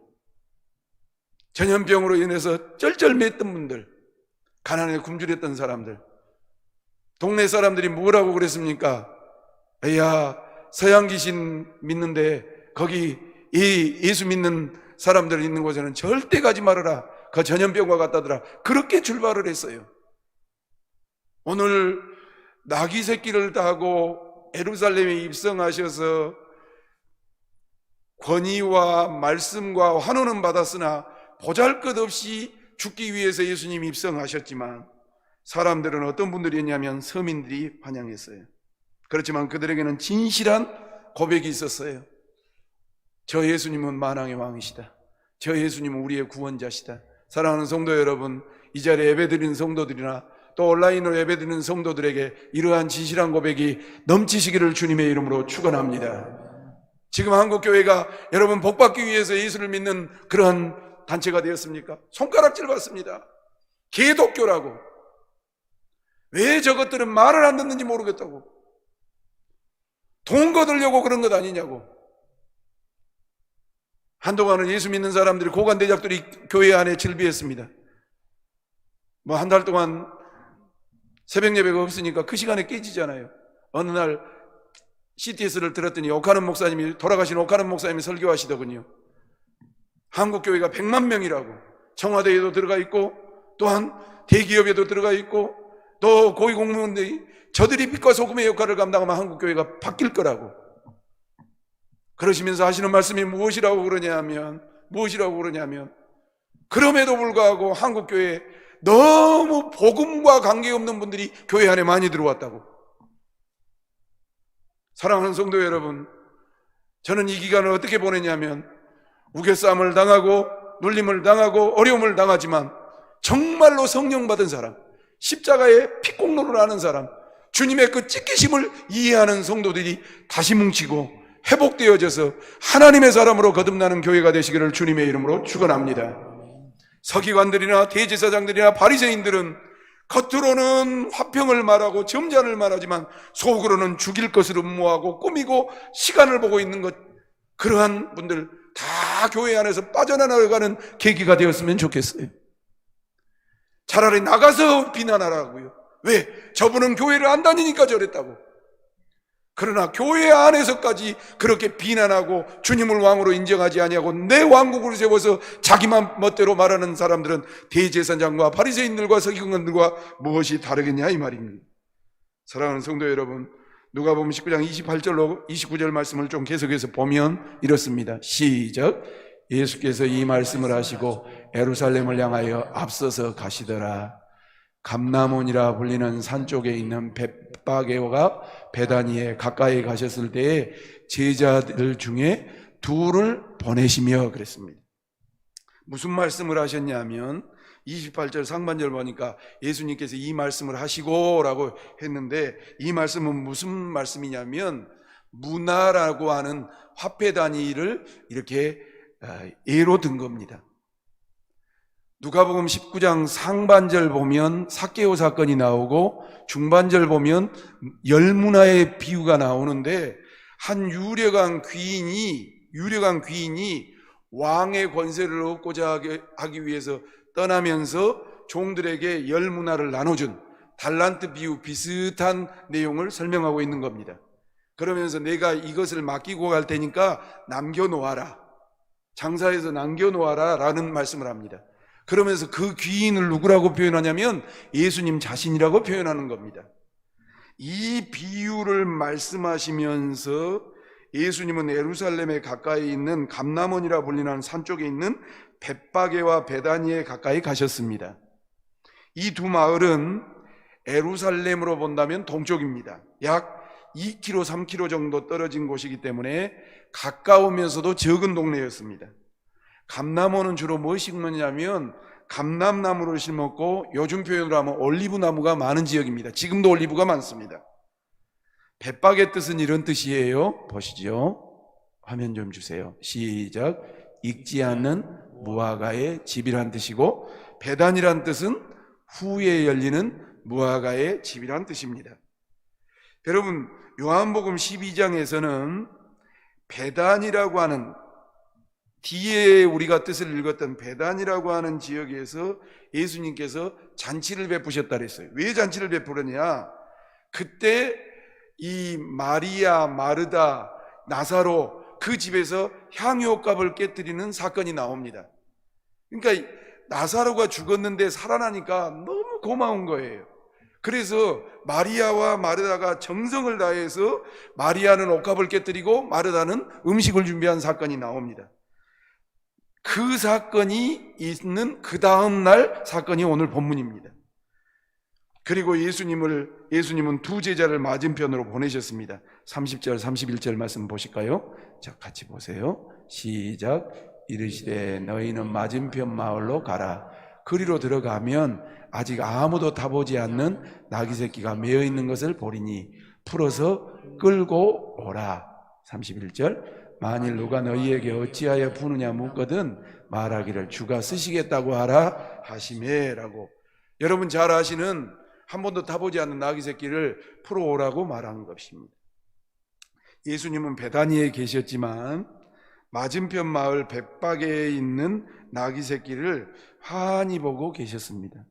Speaker 3: 전염병으로 인해서 쩔쩔맸던 분들, 가난에 굶주렸던 사람들. 동네 사람들이 뭐라고 그랬습니까? 야, 서양 귀신 믿는데 거기 예수 믿는 사람들 있는 곳에는 절대 가지 말아라. 그 전염병과 같다더라. 그렇게 출발을 했어요. 오늘 나귀 새끼를 타고 예루살렘에 입성하셔서 권위와 말씀과 환호는 받았으나 보잘것없이 죽기 위해서 예수님이 입성하셨지만 사람들은 어떤 분들이었냐면 서민들이 환영했어요. 그렇지만 그들에게는 진실한 고백이 있었어요. 저 예수님은 만왕의 왕이시다. 저 예수님은 우리의 구원자시다. 사랑하는 성도 여러분, 이 자리에 예배드리는 성도들이나 또 온라인으로 예배드리는 성도들에게 이러한 진실한 고백이 넘치시기를 주님의 이름으로 축원합니다. 지금 한국교회가 여러분 복받기 위해서 예수를 믿는 그러한 단체가 되었습니까? 손가락질 받습니다. 개독교라고. 왜 저것들은 말을 안 듣는지 모르겠다고. 돈 거두려고 그런 것 아니냐고. 한동안은 예수 믿는 사람들이 고관대작들이 교회 안에 질비했습니다. 뭐 한 달 동안 새벽 예배가 없으니까 그 시간에 깨지잖아요. 어느 날 CTS를 들었더니 돌아가신 오카는 목사님이 설교하시더군요. 한국교회가 100만 명이라고. 청와대에도 들어가 있고 또한 대기업에도 들어가 있고 또 고위공무원들이 저들이 빛과 소금의 역할을 감당하면 한국교회가 바뀔 거라고. 그러시면서 하시는 말씀이 무엇이라고 그러냐면 그럼에도 불구하고 한국교회에 너무 복음과 관계없는 분들이 교회 안에 많이 들어왔다고. 사랑하는 성도 여러분, 저는 이 기간을 어떻게 보내냐면 우겨싸움을 당하고 눌림을 당하고 어려움을 당하지만 정말로 성령 받은 사람, 십자가의 피공로를 아는 사람, 주님의 그 찢기심을 이해하는 성도들이 다시 뭉치고 회복되어져서 하나님의 사람으로 거듭나는 교회가 되시기를 주님의 이름으로 축원합니다. 서기관들이나 대제사장들이나 바리새인들은 겉으로는 화평을 말하고 점잖을 말하지만 속으로는 죽일 것을 음모하고 꾸미고 시간을 보고 있는 것, 그러한 분들 다 교회 안에서 빠져나가는 계기가 되었으면 좋겠어요. 차라리 나가서 비난하라고요. 왜? 저분은 교회를 안 다니니까 저랬다고. 그러나 교회 안에서까지 그렇게 비난하고 주님을 왕으로 인정하지 아니하고 내 왕국을 세워서 자기만 멋대로 말하는 사람들은 대제사장과 바리새인들과 서기관들과 무엇이 다르겠냐 이 말입니다. 사랑하는 성도 여러분, 누가복음 19장 28절로 29절 말씀을 좀 계속해서 보면 이렇습니다. 시작. 예수께서 이 말씀을 하시고 예루살렘을 향하여 앞서서 가시더라. 감람원이라 불리는 산 쪽에 있는 벳바게와 베다니에 가까이 가셨을 때에 제자들 중에 둘을 보내시며 그랬습니다. 무슨 말씀을 하셨냐면 28절 상반절 보니까 예수님께서 이 말씀을 하시고 라고 했는데, 이 말씀은 무슨 말씀이냐면 문화라고 하는 화폐 단위를 이렇게 예로 든 겁니다. 누가복음 19장 상반절 보면 삭개오 사건이 나오고 중반절 보면 열문화의 비유가 나오는데, 한 유력한 귀인이 왕의 권세를 얻고자 하기 위해서 떠나면서 종들에게 열문화를 나눠준 달란트 비유 비슷한 내용을 설명하고 있는 겁니다. 그러면서 내가 이것을 맡기고 갈 테니까 남겨놓아라, 장사해서 남겨놓아라 라는 말씀을 합니다. 그러면서 그 귀인을 누구라고 표현하냐면 예수님 자신이라고 표현하는 겁니다. 이 비유를 말씀하시면서 예수님은 예루살렘에 가까이 있는 감람원이라 불리는 산 쪽에 있는 벳바게와 베다니에 가까이 가셨습니다. 이 두 마을은 예루살렘으로 본다면 동쪽입니다. 약 2km, 3km 정도 떨어진 곳이기 때문에 가까우면서도 적은 동네였습니다. 감람원은 주로 뭐 심느냐면 감람나무를 심었고 요즘 표현으로 하면 올리브나무가 많은 지역입니다. 지금도 올리브가 많습니다. 벳바게 뜻은 이런 뜻이에요. 보시죠. 화면 좀 주세요. 시작. 익지 않는 무화과의 집이란 뜻이고, 베단이란 뜻은 후에 열리는 무화과의 집이란 뜻입니다. 여러분, 요한복음 12장에서는 베단이라고 하는, 뒤에 우리가 뜻을 읽었던 베단이라고 하는 지역에서 예수님께서 잔치를 베푸셨다 그랬어요. 왜 잔치를 베푸느냐? 그때 이 마리아, 마르다, 나사로 그 집에서 향유옥값을 깨뜨리는 사건이 나옵니다. 그러니까 나사로가 죽었는데 살아나니까 너무 고마운 거예요. 그래서 마리아와 마르다가 정성을 다해서 마리아는 옥합을 깨뜨리고 마르다는 음식을 준비한 사건이 나옵니다. 그 사건이 있는 그 다음 날 사건이 오늘 본문입니다. 그리고 예수님은 두 제자를 맞은편으로 보내셨습니다. 30절, 31절 말씀 보실까요? 자, 같이 보세요. 시작. 이르시되 너희는 맞은편 마을로 가라. 그리로 들어가면 아직 아무도 타보지 않는 나귀 새끼가 매어 있는 것을 보리니 풀어서 끌고 오라. 31절. 만일 누가 너희에게 어찌하여 푸느냐 묻거든 말하기를 주가 쓰시겠다고 하라 하시매라고. 여러분 잘 아시는, 한 번도 타보지 않는 나귀 새끼를 풀어오라고 말한 것입니다. 예수님은 베다니에 계셨지만 맞은편 마을 벳바게에 있는 나귀 새끼를 환히 보고 계셨습니다.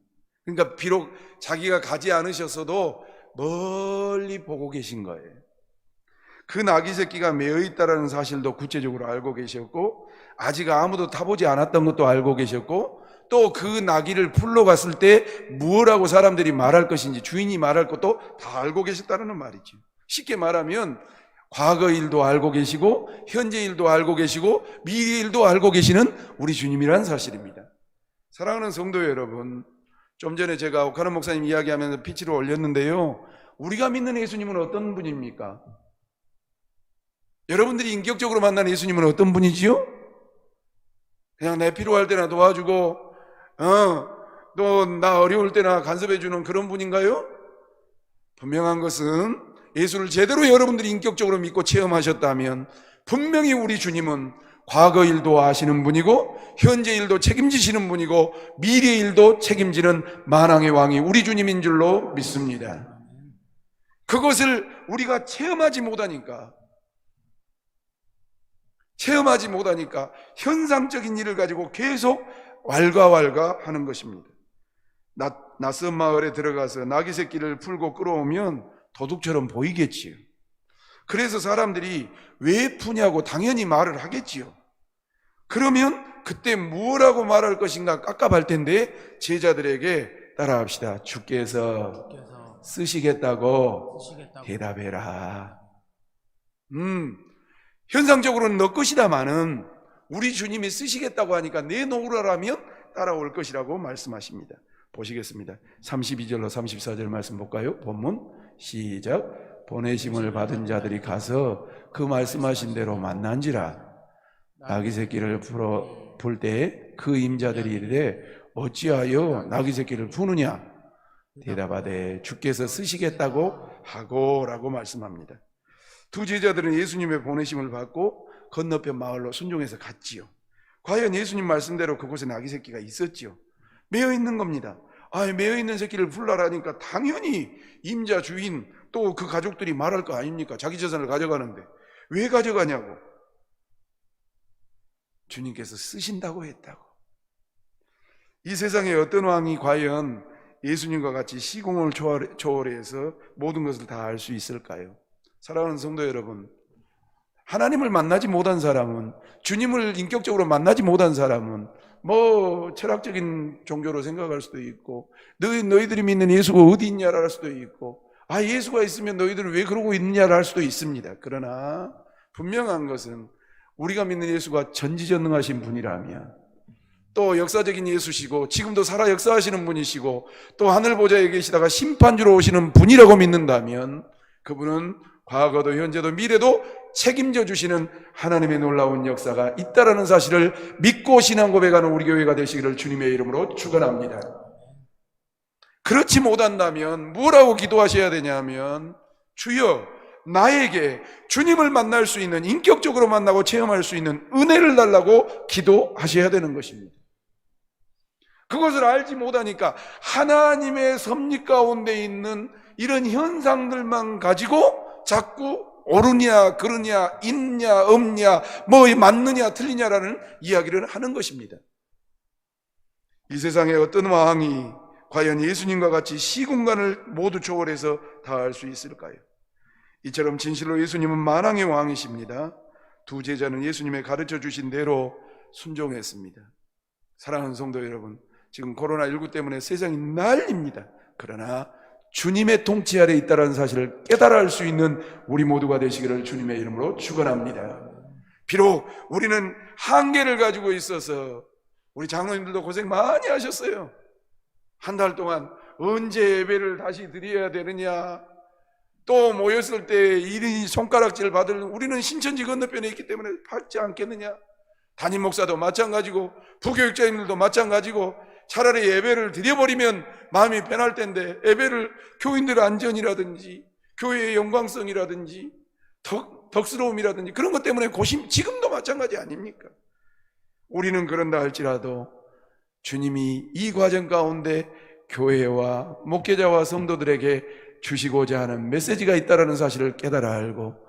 Speaker 3: 그러니까 비록 자기가 가지 않으셨어도 멀리 보고 계신 거예요. 그 나귀 새끼가 매어 있다는 사실도 구체적으로 알고 계셨고, 아직 아무도 타보지 않았던 것도 알고 계셨고, 또 그 나귀를 풀러 갔을 때 무엇라고 사람들이 말할 것인지, 주인이 말할 것도 다 알고 계셨다는 말이죠. 쉽게 말하면 과거 일도 알고 계시고 현재 일도 알고 계시고 미래 일도 알고 계시는 우리 주님이란 사실입니다. 사랑하는 성도 여러분, 좀 전에 제가 오카노 목사님 이야기하면서 피치를 올렸는데요, 우리가 믿는 예수님은 어떤 분입니까? 여러분들이 인격적으로 만난 예수님은 어떤 분이지요? 그냥 내 필요할 때나 도와주고 또 나 어려울 때나 간섭해주는 그런 분인가요? 분명한 것은 예수를 제대로 여러분들이 인격적으로 믿고 체험하셨다면 분명히 우리 주님은 과거 일도 아시는 분이고 현재 일도 책임지시는 분이고 미래 일도 책임지는 만왕의 왕이 우리 주님인 줄로 믿습니다. 그것을 우리가 체험하지 못하니까 현상적인 일을 가지고 계속 왈가왈가 하는 것입니다. 낯선 마을에 들어가서 나귀 새끼를 풀고 끌어오면 도둑처럼 보이겠지요. 그래서 사람들이 왜 푸냐고 당연히 말을 하겠지요. 그러면 그때 뭐라고 말할 것인가 깝깝할 텐데 제자들에게 따라합시다. 주께서 쓰시겠다고 대답해라. 현상적으로는 너 것이다마는 우리 주님이 쓰시겠다고 하니까 내놓으라면 따라올 것이라고 말씀하십니다. 보시겠습니다. 32절로 34절 말씀 볼까요? 본문 시작. 보내심을 받은 자들이 가서 그 말씀하신 대로 만난지라. 나귀 새끼를 풀 때 그 임자들이 이르되 어찌하여 나귀 새끼를 푸느냐? 대답하되 주께서 쓰시겠다고 하고라고 말씀합니다. 두 제자들은 예수님의 보내심을 받고 건너편 마을로 순종해서 갔지요. 과연 예수님 말씀대로 그곳에 나귀 새끼가 있었지요. 매어 있는 겁니다. 매어 있는 새끼를 풀라라니까 당연히 임자 주인 또 그 가족들이 말할 거 아닙니까? 자기 재산을 가져가는데 왜 가져가냐고. 주님께서 쓰신다고 했다고. 이 세상에 어떤 왕이 과연 예수님과 같이 시공을 초월해서 모든 것을 다 알 수 있을까요? 사랑하는 성도 여러분, 하나님을 만나지 못한 사람은, 주님을 인격적으로 만나지 못한 사람은 철학적인 종교로 생각할 수도 있고 너희들이 믿는 예수가 어디 있냐를 할 수도 있고 예수가 있으면 너희들은 왜 그러고 있느냐를 할 수도 있습니다. 그러나 분명한 것은 우리가 믿는 예수가 전지전능하신 분이라면, 또 역사적인 예수시고 지금도 살아 역사하시는 분이시고 또 하늘 보좌에 계시다가 심판주로 오시는 분이라고 믿는다면 그분은 과거도 현재도 미래도 책임져 주시는 하나님의 놀라운 역사가 있다라는 사실을 믿고 신앙 고백하는 우리 교회가 되시기를 주님의 이름으로 축원합니다. 그렇지 못한다면 뭐라고 기도하셔야 되냐면, 주여 나에게 주님을 만날 수 있는, 인격적으로 만나고 체험할 수 있는 은혜를 달라고 기도하셔야 되는 것입니다. 그것을 알지 못하니까 하나님의 섭리 가운데 있는 이런 현상들만 가지고 자꾸 옳으냐 그르냐 있냐 없냐 맞느냐 틀리냐라는 이야기를 하는 것입니다. 이 세상에 어떤 왕이 과연 예수님과 같이 시공간을 모두 초월해서 다 알 수 있을까요? 이처럼 진실로 예수님은 만왕의 왕이십니다. 두 제자는 예수님의 가르쳐 주신 대로 순종했습니다. 사랑하는 성도 여러분, 지금 코로나19 때문에 세상이 난립니다. 그러나 주님의 통치 아래 있다는 사실을 깨달아 알 수 있는 우리 모두가 되시기를 주님의 이름으로 축원합니다. 비록 우리는 한계를 가지고 있어서 우리 장로님들도 고생 많이 하셨어요. 한 달 동안 언제 예배를 다시 드려야 되느냐, 또 모였을 때 1인이 손가락질 받을, 우리는 신천지 건너편에 있기 때문에 받지 않겠느냐. 담임 목사도 마찬가지고 부교육자님들도 마찬가지고 차라리 예배를 드려버리면 마음이 편할 텐데 예배를 교인들의 안전이라든지 교회의 영광성이라든지 덕스러움이라든지 그런 것 때문에 지금도 마찬가지 아닙니까? 우리는 그런다 할지라도 주님이 이 과정 가운데 교회와 목회자와 성도들에게 주시고자 하는 메시지가 있다는 사실을 깨달아 알고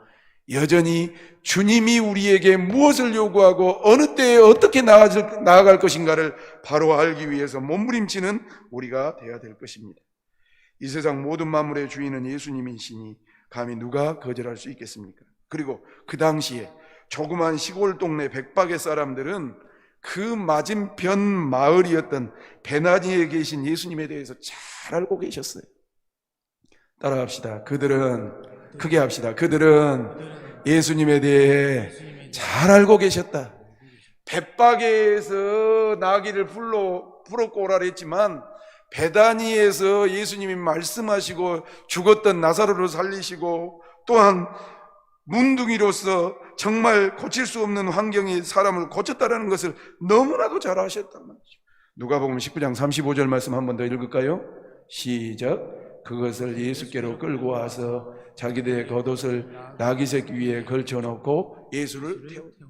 Speaker 3: 여전히 주님이 우리에게 무엇을 요구하고 어느 때에 어떻게 나아갈 것인가를 바로 알기 위해서 몸부림치는 우리가 되어야 될 것입니다. 이 세상 모든 만물의 주인은 예수님이시니 감히 누가 거절할 수 있겠습니까? 그리고 그 당시에 조그만 시골 동네 백박의 사람들은 그 맞은편 마을이었던 베나니에 계신 예수님에 대해서 잘 알고 계셨어요. 따라합시다. 크게 합시다. 그들은 예수님에 대해 잘 알고 계셨다. 벳박에서 나귀를 풀었고 오라 했지만 베다니에서 예수님이 말씀하시고 죽었던 나사로를 살리시고 또한 문둥이로서 정말 고칠 수 없는 환경이 사람을 고쳤다라는 것을 너무나도 잘 아셨단 말이죠. 누가복음 19장 35절 말씀 한 번 더 읽을까요? 시작. 그것을 예수께로 끌고 와서 자기들의 겉옷을 나귀새끼 위에 걸쳐놓고 예수를 태웁니다.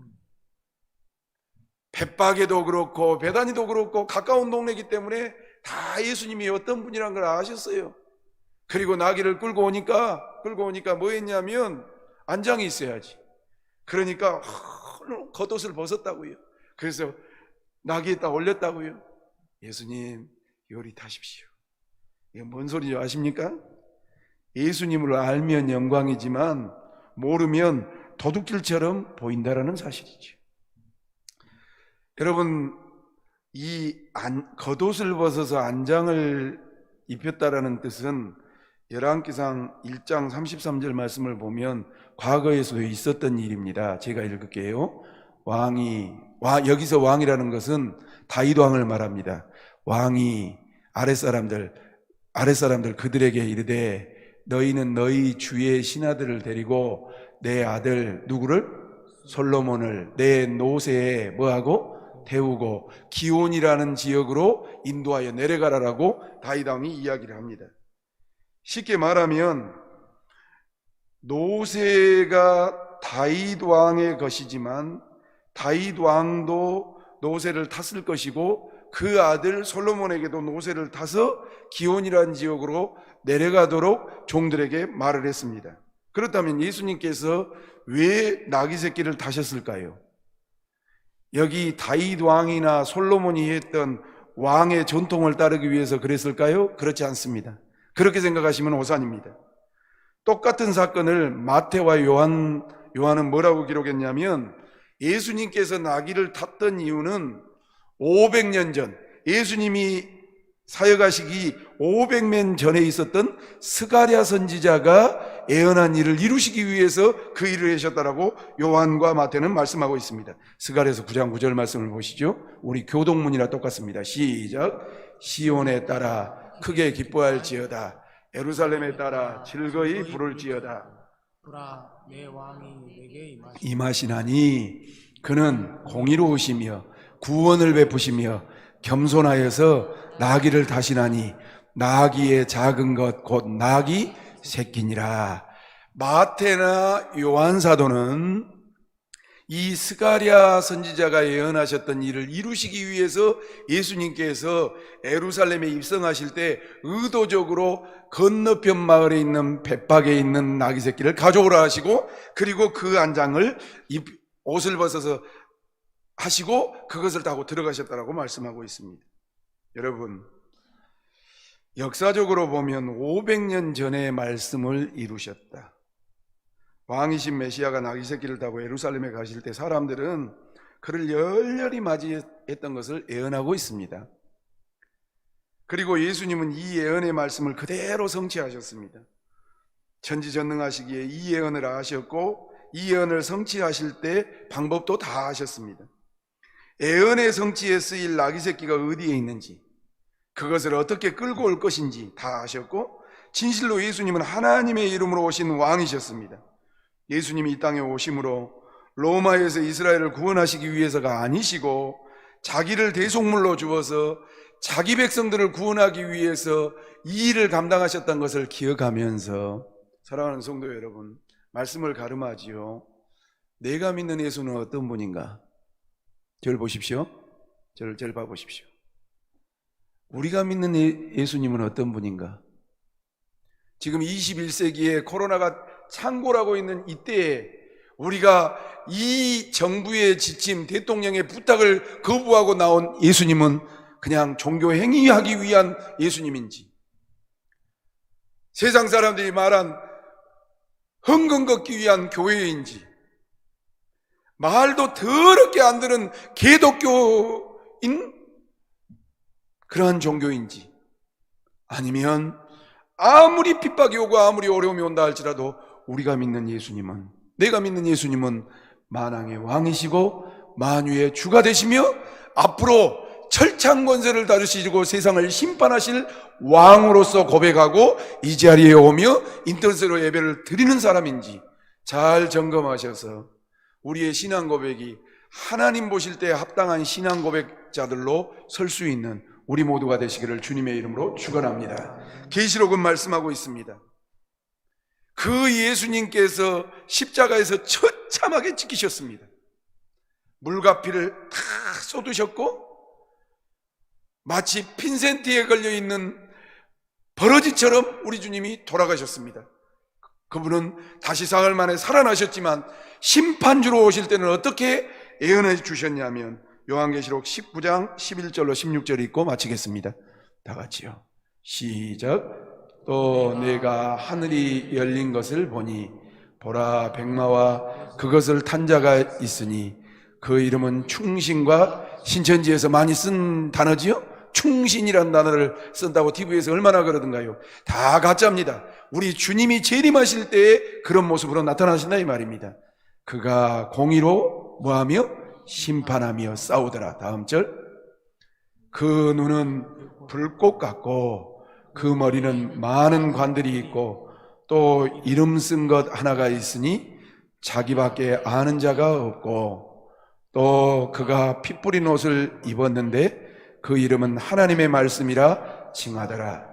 Speaker 3: 벳박에도 그렇고 베다니도 그렇고 가까운 동네이기 때문에 다 예수님이 어떤 분이란 걸 아셨어요. 그리고 나귀를 끌고 오니까 뭐 했냐면 안장이 있어야지. 그러니까 겉옷을 벗었다고요. 그래서 나귀에다 올렸다고요. 예수님, 요리 타십시오. 이게 뭔 소리인지 아십니까? 예수님을 알면 영광이지만 모르면 도둑질처럼 보인다라는 사실이죠. 여러분, 겉옷을 벗어서 안장을 입혔다라는 뜻은 열왕기상 1장 33절 말씀을 보면 과거에서도 있었던 일입니다. 제가 읽을게요. 여기서 왕이라는 것은 다윗 왕을 말합니다. 왕이 아랫사람들 그들에게 이르되 너희는 너희 주의 신하들을 데리고 내 아들 누구를? 솔로몬을 내 노새에 뭐하고? 태우고 기온이라는 지역으로 인도하여 내려가라라고 다윗 왕이 이야기를 합니다. 쉽게 말하면 노새가 다윗 왕의 것이지만 다윗 왕도 노새를 탔을 것이고 그 아들 솔로몬에게도 노새를 타서 기온이라는 지역으로 내려가도록 종들에게 말을 했습니다. 그렇다면 예수님께서 왜 나귀 새끼를 타셨을까요? 여기 다윗 왕이나 솔로몬이 했던 왕의 전통을 따르기 위해서 그랬을까요? 그렇지 않습니다. 그렇게 생각하시면 오산입니다. 똑같은 사건을 마태와 요한은 뭐라고 기록했냐면 예수님께서 나귀를 탔던 이유는 500년 전, 예수님이 사역하시기 500년 전에 있었던 스가랴 선지자가 예언한 일을 이루시기 위해서 그 일을 하셨다라고 요한과 마태는 말씀하고 있습니다. 스가랴서 9장 9절 말씀을 보시죠. 우리 교동문이랑 똑같습니다. 시작. 시온에 따라 크게 기뻐할지어다. 예루살렘에 따라 즐거이 부를지어다.
Speaker 4: 보라, 내 왕이 내게
Speaker 3: 임하시나니 그는 공의로우시며 구원을 베푸시며 겸손하여서 나귀를 타시나니 나귀의 작은 것 곧 나귀 새끼니라. 마태나 요한 사도는 이 스가랴 선지자가 예언하셨던 일을 이루시기 위해서 예수님께서 예루살렘에 입성하실 때 의도적으로 건너편 마을에 있는 벳박에 있는 나귀 새끼를 가져오라 하시고 그리고 그 안장을 옷을 벗어서 하시고 그것을 타고 들어가셨다라고 말씀하고 있습니다. 여러분, 역사적으로 보면 500년 전의 말씀을 이루셨다. 왕이신 메시아가 나귀 새끼를 타고 예루살렘에 가실 때 사람들은 그를 열렬히 맞이했던 것을 예언하고 있습니다. 그리고 예수님은 이 예언의 말씀을 그대로 성취하셨습니다. 천지전능하시기에 이 예언을 하셨고 이 예언을 성취하실 때 방법도 다 하셨습니다. 예언의 성취에 쓰일 나귀 새끼가 어디에 있는지, 그것을 어떻게 끌고 올 것인지 다 아셨고, 진실로 예수님은 하나님의 이름으로 오신 왕이셨습니다. 예수님이 이 땅에 오심으로 로마에서 이스라엘을 구원하시기 위해서가 아니시고 자기를 대속물로 주어서 자기 백성들을 구원하기 위해서 이 일을 감당하셨던 것을 기억하면서, 사랑하는 성도 여러분, 말씀을 가름하지요. 내가 믿는 예수는 어떤 분인가? 저를 보십시오. 저를 봐보십시오. 우리가 믿는 예수님은 어떤 분인가? 지금 21세기에 코로나가 창궐하고 있는 이때에 우리가 이 정부의 지침, 대통령의 부탁을 거부하고 나온 예수님은 그냥 종교 행위하기 위한 예수님인지, 세상 사람들이 말한 헌금 걷기 위한 교회인지, 말도 더럽게 안 들은 개독교인 그러한 종교인지, 아니면 아무리 핍박이 오고 아무리 어려움이 온다 할지라도 우리가 믿는 예수님은, 내가 믿는 예수님은 만왕의 왕이시고 만유의 주가 되시며 앞으로 철창 권세를 다루시고 세상을 심판하실 왕으로서 고백하고 이 자리에 오며 인터넷으로 예배를 드리는 사람인지, 잘 점검하셔서 우리의 신앙 고백이 하나님 보실 때 합당한 신앙 고백자들로 설 수 있는 우리 모두가 되시기를 주님의 이름으로 축원합니다. 계시록은 말씀하고 있습니다. 그 예수님께서 십자가에서 처참하게 찍히셨습니다. 물과 피를 다 쏟으셨고 마치 핀센트에 걸려있는 버러지처럼 우리 주님이 돌아가셨습니다. 그분은 다시 사흘 만에 살아나셨지만 심판주로 오실 때는 어떻게 예언해 주셨냐면 요한계시록 19장 11절로 16절 읽고 마치겠습니다. 다 같이요. 시작. 또 내가 하늘이 열린 것을 보니 보라 백마와 그것을 탄 자가 있으니 그 이름은 충신과 신천지에서 많이 쓴 단어지요? 충신이라는 단어를 쓴다고 TV에서 얼마나 그러던가요? 다 가짜입니다. 우리 주님이 재림하실 때에 그런 모습으로 나타나신다 이 말입니다. 그가 공의로 뭐하며? 심판하며 싸우더라. 다음 절. 그 눈은 불꽃 같고 그 머리는 많은 관들이 있고 또 이름 쓴 것 하나가 있으니 자기밖에 아는 자가 없고 또 그가 피 뿌린 옷을 입었는데 그 이름은 하나님의 말씀이라 칭하더라.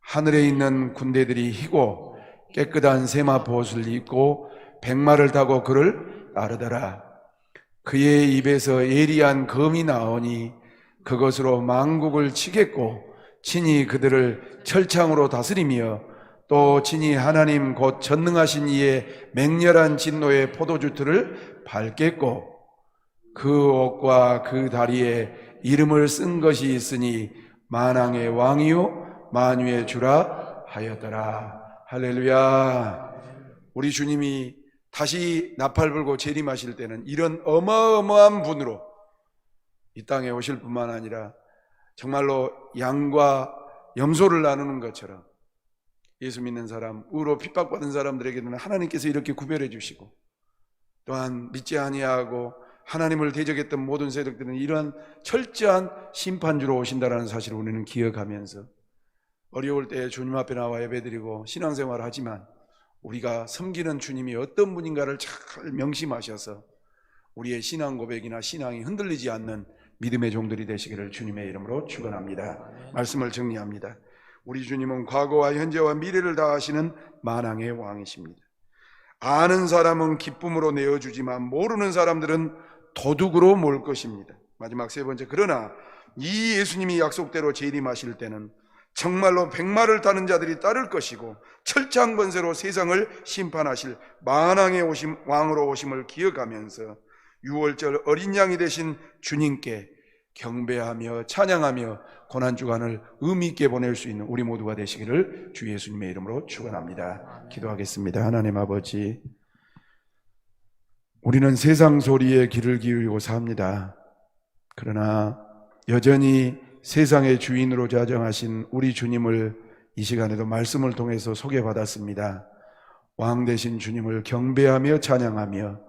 Speaker 3: 하늘에 있는 군대들이 희고 깨끗한 세마포 옷을 입고 백마를 타고 그를 따르더라. 그의 입에서 예리한 검이 나오니 그것으로 만국을 치겠고 친히 그들을 철창으로 다스리며 또 친히 하나님 곧 전능하신 이의 맹렬한 진노의 포도주틀을 밟겠고 그 옷과 그 다리에 이름을 쓴 것이 있으니 만왕의 왕이요 만유의 주라 하였더라. 할렐루야. 우리 주님이 다시 나팔 불고 재림하실 때는 이런 어마어마한 분으로 이 땅에 오실 뿐만 아니라 정말로 양과 염소를 나누는 것처럼 예수 믿는 사람, 의로 핍박받은 사람들에게는 하나님께서 이렇게 구별해 주시고 또한 믿지 아니하고 하나님을 대적했던 모든 세력들은 이러한 철저한 심판주로 오신다는 사실을 우리는 기억하면서 어려울 때 주님 앞에 나와 예배드리고 신앙생활을 하지만 우리가 섬기는 주님이 어떤 분인가를 잘 명심하셔서 우리의 신앙 고백이나 신앙이 흔들리지 않는 믿음의 종들이 되시기를 주님의 이름으로 축원합니다. 말씀을 정리합니다. 우리 주님은 과거와 현재와 미래를 다 아시는 만왕의 왕이십니다. 아는 사람은 기쁨으로 내어주지만 모르는 사람들은 도둑으로 몰 것입니다. 마지막 세 번째, 그러나 이 예수님이 약속대로 재림하실 때는 정말로 백마를 타는 자들이 따를 것이고 철창 권세로 세상을 심판하실 만왕의 왕으로 오심을 기억하면서 유월절 어린 양이 되신 주님께 경배하며 찬양하며 고난주간을 의미 있게 보낼 수 있는 우리 모두가 되시기를 주 예수님의 이름으로 축원합니다. 기도하겠습니다. 하나님 아버지, 우리는 세상 소리에 귀를 기울이고 삽니다. 그러나 여전히 세상의 주인으로 자정하신 우리 주님을 이 시간에도 말씀을 통해서 소개받았습니다. 왕 되신 주님을 경배하며 찬양하며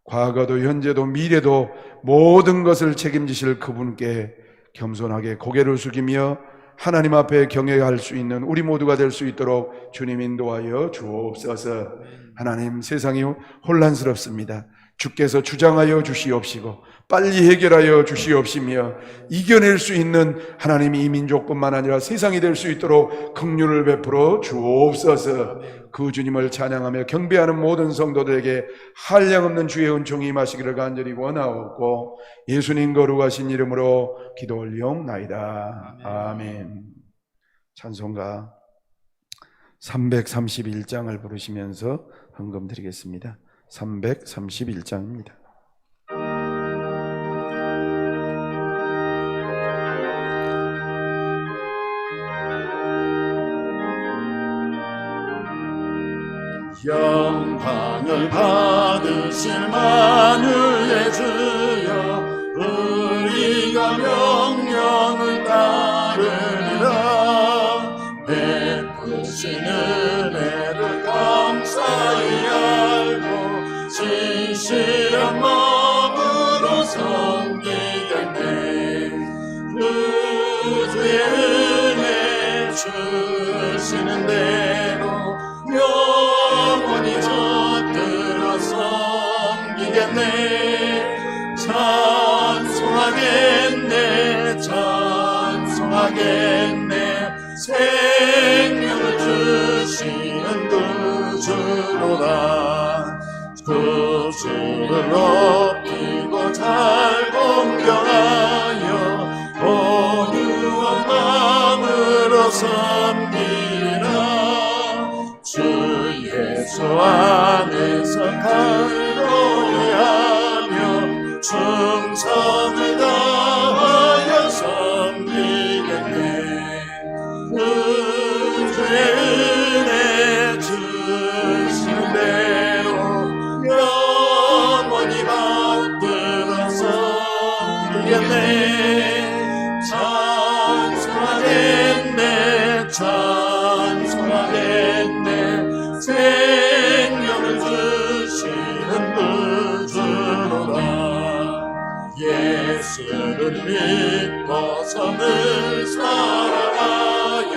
Speaker 3: 과거도 현재도 미래도 모든 것을 책임지실 그분께 겸손하게 고개를 숙이며 하나님 앞에 경외할 수 있는 우리 모두가 될 수 있도록 주님 인도하여 주옵소서. 하나님, 세상이 혼란스럽습니다. 주께서 주장하여 주시옵시고 빨리 해결하여 주시옵시며 이겨낼 수 있는 하나님이 이 민족뿐만 아니라 세상이 될 수 있도록 긍휼을 베풀어 주옵소서. 그 주님을 찬양하며 경배하는 모든 성도들에게 한량없는 주의 은총이 임하시기를 간절히 원하옵고 예수님 거룩하신 이름으로 기도 올리옵나이다. 아멘. 찬송가 331장을 부르시면서 헌금 드리겠습니다. 331장입니다.
Speaker 1: 영광을 받으실 만유의 주여 우리가 명령을 따르리라. 베푸신 은혜를 감사히 알고 진실한 마음으로 섬기겠네. 주의 은혜 주시는 대로 영원히 젖들 섬기겠네. 찬송하겠네. 찬송하겠네. 생명을 주시는 그 주로다. 그 주를 높이고 잘 공경하여 온유한 마음으로 섬기라. 주 예수 안에서 갈고리하며 충성을 다하여 섬기겠네. 그 주의 은혜 주시는 대로 영원히 받들어 섬기겠네. 찬송하겠네. 찬송하겠네. 생명을 주시는 그 주로다. 예수를 믿고 섬을 사랑하여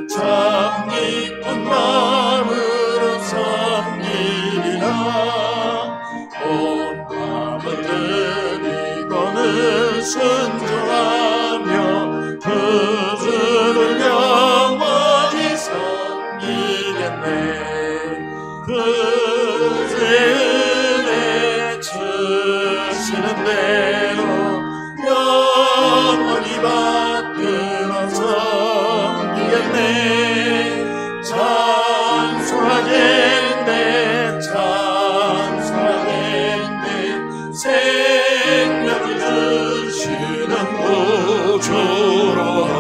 Speaker 1: 참 기쁜 마음으로 섬기리라. 온 마음을 드리고는 순종하며 그 주를 영원히 섬기겠네. 그 주의 은혜 주시는 대로 영원히 받들어 섬기겠네. 찬송하겠네. 찬송하겠네. 생명을 주시는 구주로다.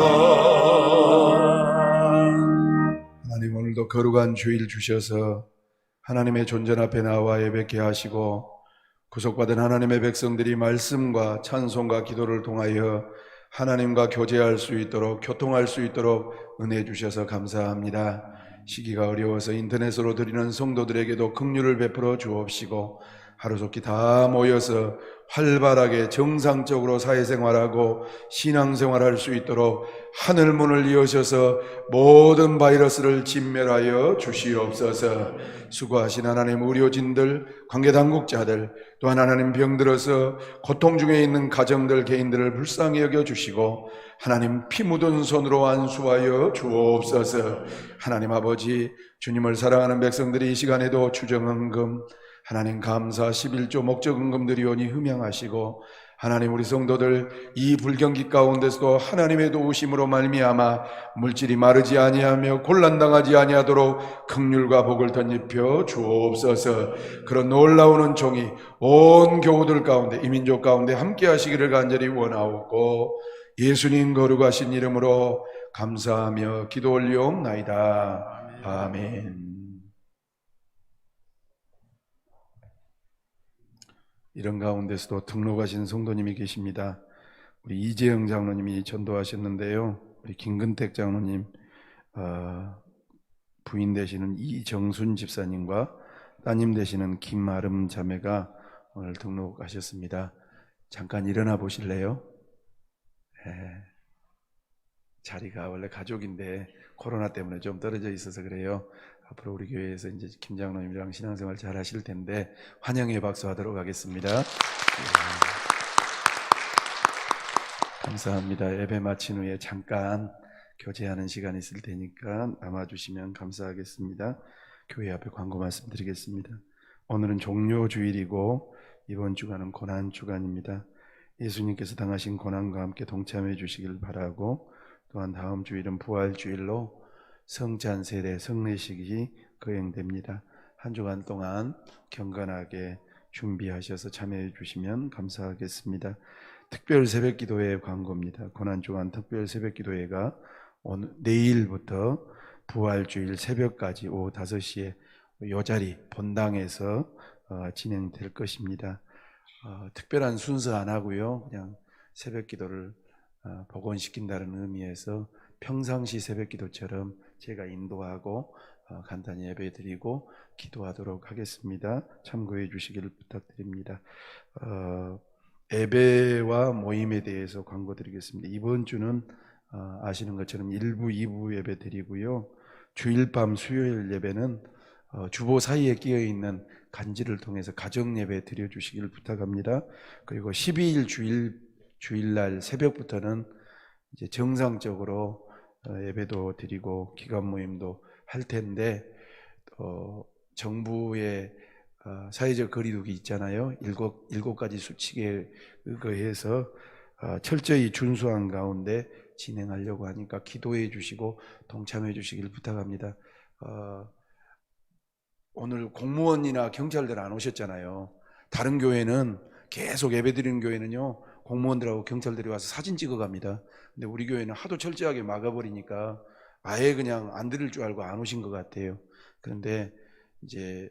Speaker 3: 하나님, 오늘도 거룩한 주일 주셔서 하나님의 존전 앞에 나와 예배케 하시고 구속받은 하나님의 백성들이 말씀과 찬송과 기도를 통하여 하나님과 교제할 수 있도록, 교통할 수 있도록 은혜 주셔서 감사합니다. 시기가 어려워서 인터넷으로 드리는 성도들에게도 긍휼을 베풀어 주옵시고 하루속히 다 모여서 활발하게 정상적으로 사회생활하고 신앙생활할 수 있도록 하늘문을 여셔서 모든 바이러스를 진멸하여 주시옵소서. 수고하신 하나님 의료진들, 관계당국자들, 또한 하나님 병들어서 고통 중에 있는 가정들, 개인들을 불쌍히 여겨주시고 하나님 피 묻은 손으로 안수하여 주옵소서. 하나님 아버지, 주님을 사랑하는 백성들이 이 시간에도 추정헌금, 하나님 감사 11조 목적헌금 드리오니 흠양하시고 하나님 우리 성도들 이 불경기 가운데서도 하나님의 도우심으로 말미암아 물질이 마르지 아니하며 곤란당하지 아니하도록 긍휼과 복을 덧입혀 주옵소서. 그런 놀라운 은총이 온 교우들 가운데, 이민족 가운데 함께 하시기를 간절히 원하옵고 예수님 거룩하신 이름으로 감사하며 기도 올리옵나이다. 아멘. 이런 가운데서도 등록하신 성도님이 계십니다. 우리 이재영 장로님이 전도하셨는데요. 우리 김근택 장로님 부인 되시는 이정순 집사님과 따님 되시는 김아름 자매가 오늘 등록하셨습니다. 잠깐 일어나 보실래요? 네. 자리가 원래 가족인데 코로나 때문에 좀 떨어져 있어서 그래요. 앞으로 우리 교회에서 이제 김 장로님이랑 신앙생활 잘 하실 텐데 환영의 박수 하도록 하겠습니다. 감사합니다. 예배 마친 후에 잠깐 교제하는 시간이 있을 테니까 남아주시면 감사하겠습니다. 교회 앞에 광고 말씀드리겠습니다. 오늘은 종료주일이고 이번 주간은 고난주간입니다. 예수님께서 당하신 고난과 함께 동참해 주시길 바라고, 또한 다음 주일은 부활주일로 성찬세례 성례식이 거행됩니다. 한 주간 동안 경건하게 준비하셔서 참여해 주시면 감사하겠습니다. 특별 새벽기도회 광고입니다. 고난주간 특별 새벽기도회가 오늘 내일부터 부활주일 새벽까지 오후 5시에 요 자리 본당에서 진행될 것입니다. 특별한 순서 안 하고요, 그냥 새벽기도를 복원시킨다는 의미에서 평상시 새벽기도처럼 제가 인도하고 간단히 예배드리고 기도하도록 하겠습니다. 참고해 주시기를 부탁드립니다. 예배와 모임에 대해서 광고 드리겠습니다. 이번 주는 아시는 것처럼 1부, 2부 예배 드리고요. 주일 밤 수요일 예배는 주보 사이에 끼어 있는 간지를 통해서 가정 예배 드려 주시길 부탁합니다. 그리고 12일 주일날 새벽부터는 이제 정상적으로 예배도 드리고 기관 모임도 할 텐데, 정부의 사회적 거리두기 있잖아요. 일곱 가지 수칙에 의거해서 철저히 준수한 가운데 진행하려고 하니까 기도해 주시고 동참해 주시길 부탁합니다. 오늘 공무원이나 경찰들 안 오셨잖아요. 다른 교회는 계속 예배드리는 교회는요, 공무원들하고 경찰들이 와서 사진 찍어 갑니다. 근데 우리 교회는 하도 철저하게 막아버리니까 아예 그냥 안 드릴 줄 알고 안 오신 것 같아요. 그런데 이제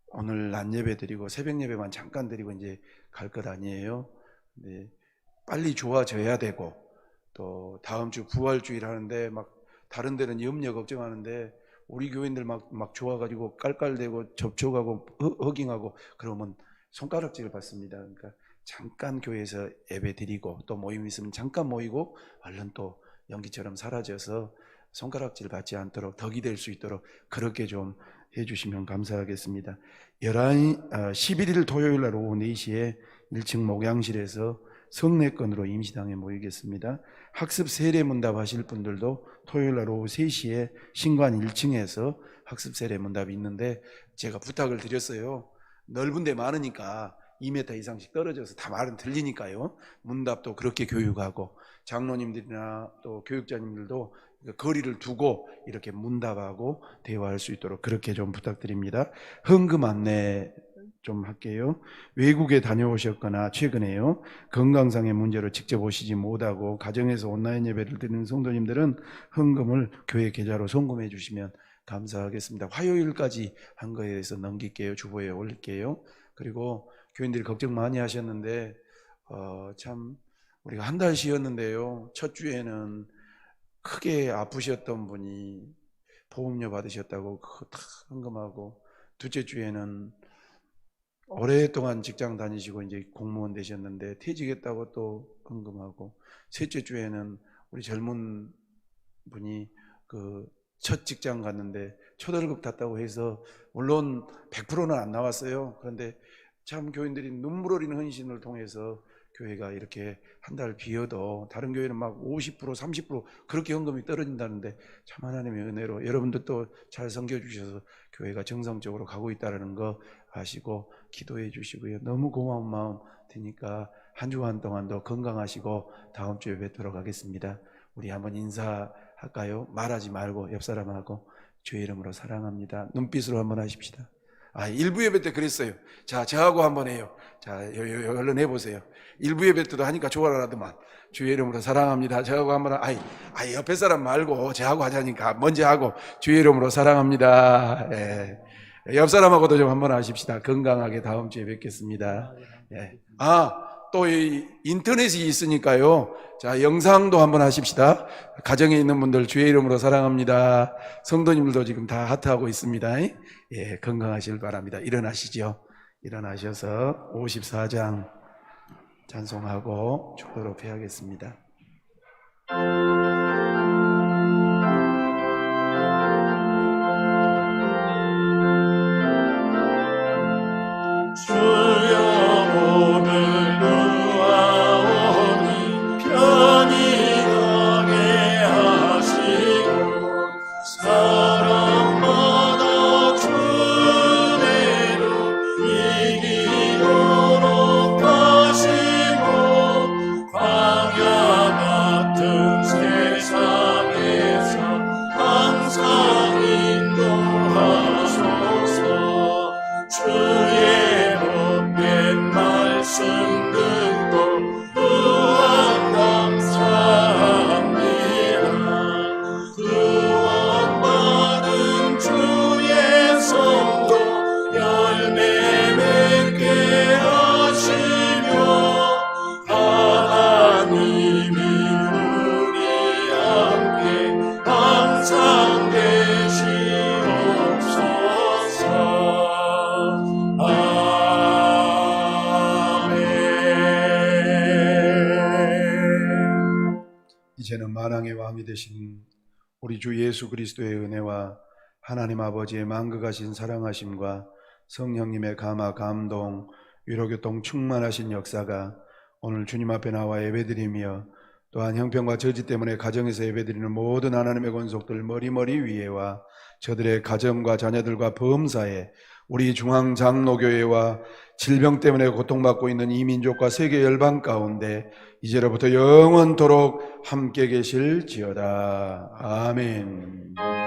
Speaker 3: 오늘 낮 예배 드리고 새벽 예배만 잠깐 드리고 이제 갈 것 아니에요. 근데 빨리 좋아져야 되고, 또 다음 주 부활주일 하는데 막 다른 데는 염려 걱정하는데 우리 교인들 막 좋아가지고 깔깔대고 접촉하고 허깅하고 그러면 손가락질을 받습니다. 그러니까 잠깐 교회에서 예배 드리고 또 모임 있으면 잠깐 모이고 얼른 또 연기처럼 사라져서 손가락질 받지 않도록 덕이 될 수 있도록 그렇게 좀 해주시면 감사하겠습니다. 11일 토요일 날 오후 4시에 1층 목양실에서 성례건으로 임시당에 모이겠습니다. 학습 세례 문답 하실 분들도 토요일 날 오후 3시에 신관 1층에서 학습 세례 문답이 있는데, 제가 부탁을 드렸어요. 넓은 데 많으니까 2m 이상씩 떨어져서 다 말은 들리니까요. 문답도 그렇게 교육하고, 장로님들이나 또 교육자님들도 거리를 두고 이렇게 문답하고 대화할 수 있도록 그렇게 좀 부탁드립니다. 헌금 안내 좀 할게요. 외국에 다녀오셨거나 최근에요, 건강상의 문제로 직접 오시지 못하고 가정에서 온라인 예배를 드리는 성도님들은 헌금을 교회 계좌로 송금해 주시면 감사하겠습니다. 화요일까지 한 거에 대해서 넘길게요. 주보에 올릴게요. 그리고 교인들이 걱정 많이 하셨는데 참 우리가 한 달 쉬었는데요, 첫 주에는 크게 아프셨던 분이 보험료 받으셨다고 그거 다 헌금하고, 둘째 주에는 오랫동안 직장 다니시고 이제 공무원 되셨는데 퇴직했다고 또 헌금하고, 셋째 주에는 우리 젊은 분이 그 첫 직장 갔는데 초월급 탔다고 해서 물론 100%는 안 나왔어요. 그런데 참 교인들이 눈물 어리는 헌신을 통해서 교회가 이렇게 한 달 비어도, 다른 교회는 막 50% 30% 그렇게 헌금이 떨어진다는데 참 하나님의 은혜로 여러분들도 잘 섬겨주셔서 교회가 정상적으로 가고 있다는 거 아시고 기도해 주시고요. 너무 고마운 마음 드니까 한 주간 동안도 건강하시고 다음 주에 뵙도록 하겠습니다. 우리 한번 인사할까요? 말하지 말고 옆 사람하고 주의 이름으로 사랑합니다. 눈빛으로 한번 하십시다. 일부 예배 때 그랬어요. 자, 저하고 한번 해요. 자, 얼른 해보세요. 일부 예배 때도 하니까 좋아라더만. 주의 이름으로 사랑합니다. 저하고 한번, 옆에 사람 말고 저하고 하자니까 먼저 하고 주의 이름으로 사랑합니다. 예. 옆 사람하고도 좀 한번 하십시다. 건강하게 다음 주에 뵙겠습니다. 예. 또 이 인터넷이 있으니까요. 자, 영상도 한번 하십시다. 가정에 있는 분들 주의 이름으로 사랑합니다. 성도님들도 지금 다 하트하고 있습니다. 예, 건강하시길 바랍니다. 일어나시죠. 일어나셔서 54장 찬송하고 축도로 패하겠습니다.
Speaker 1: 주여 오늘도 아오니 편히 가게 하시고 사랑마다 주내로 이기도록 하시고 광야 같은 세상에서 항상 인도하소서. 주의 복된 말씀 듣고 또한 감사합니다. 구원받은 주의 성도 열매 맺게 하시며 하나님이 우리 함께 항상 계시옵소서.
Speaker 3: 이제는 만왕의 왕이 되신 우리 주 예수 그리스도의 은혜와 하나님 아버지의 만극하신 사랑하심과 성령님의 감화 감동 위로교통 충만하신 역사가 오늘 주님 앞에 나와 예배드리며 또한 형편과 저지 때문에 가정에서 예배드리는 모든 하나님의 권속들 머리머리 위에와 저들의 가정과 자녀들과 범사에 우리 중앙장로교회와 질병 때문에 고통받고 있는 이 민족과 세계 열방 가운데 이제로부터 영원토록 함께 계실지어다. 아멘.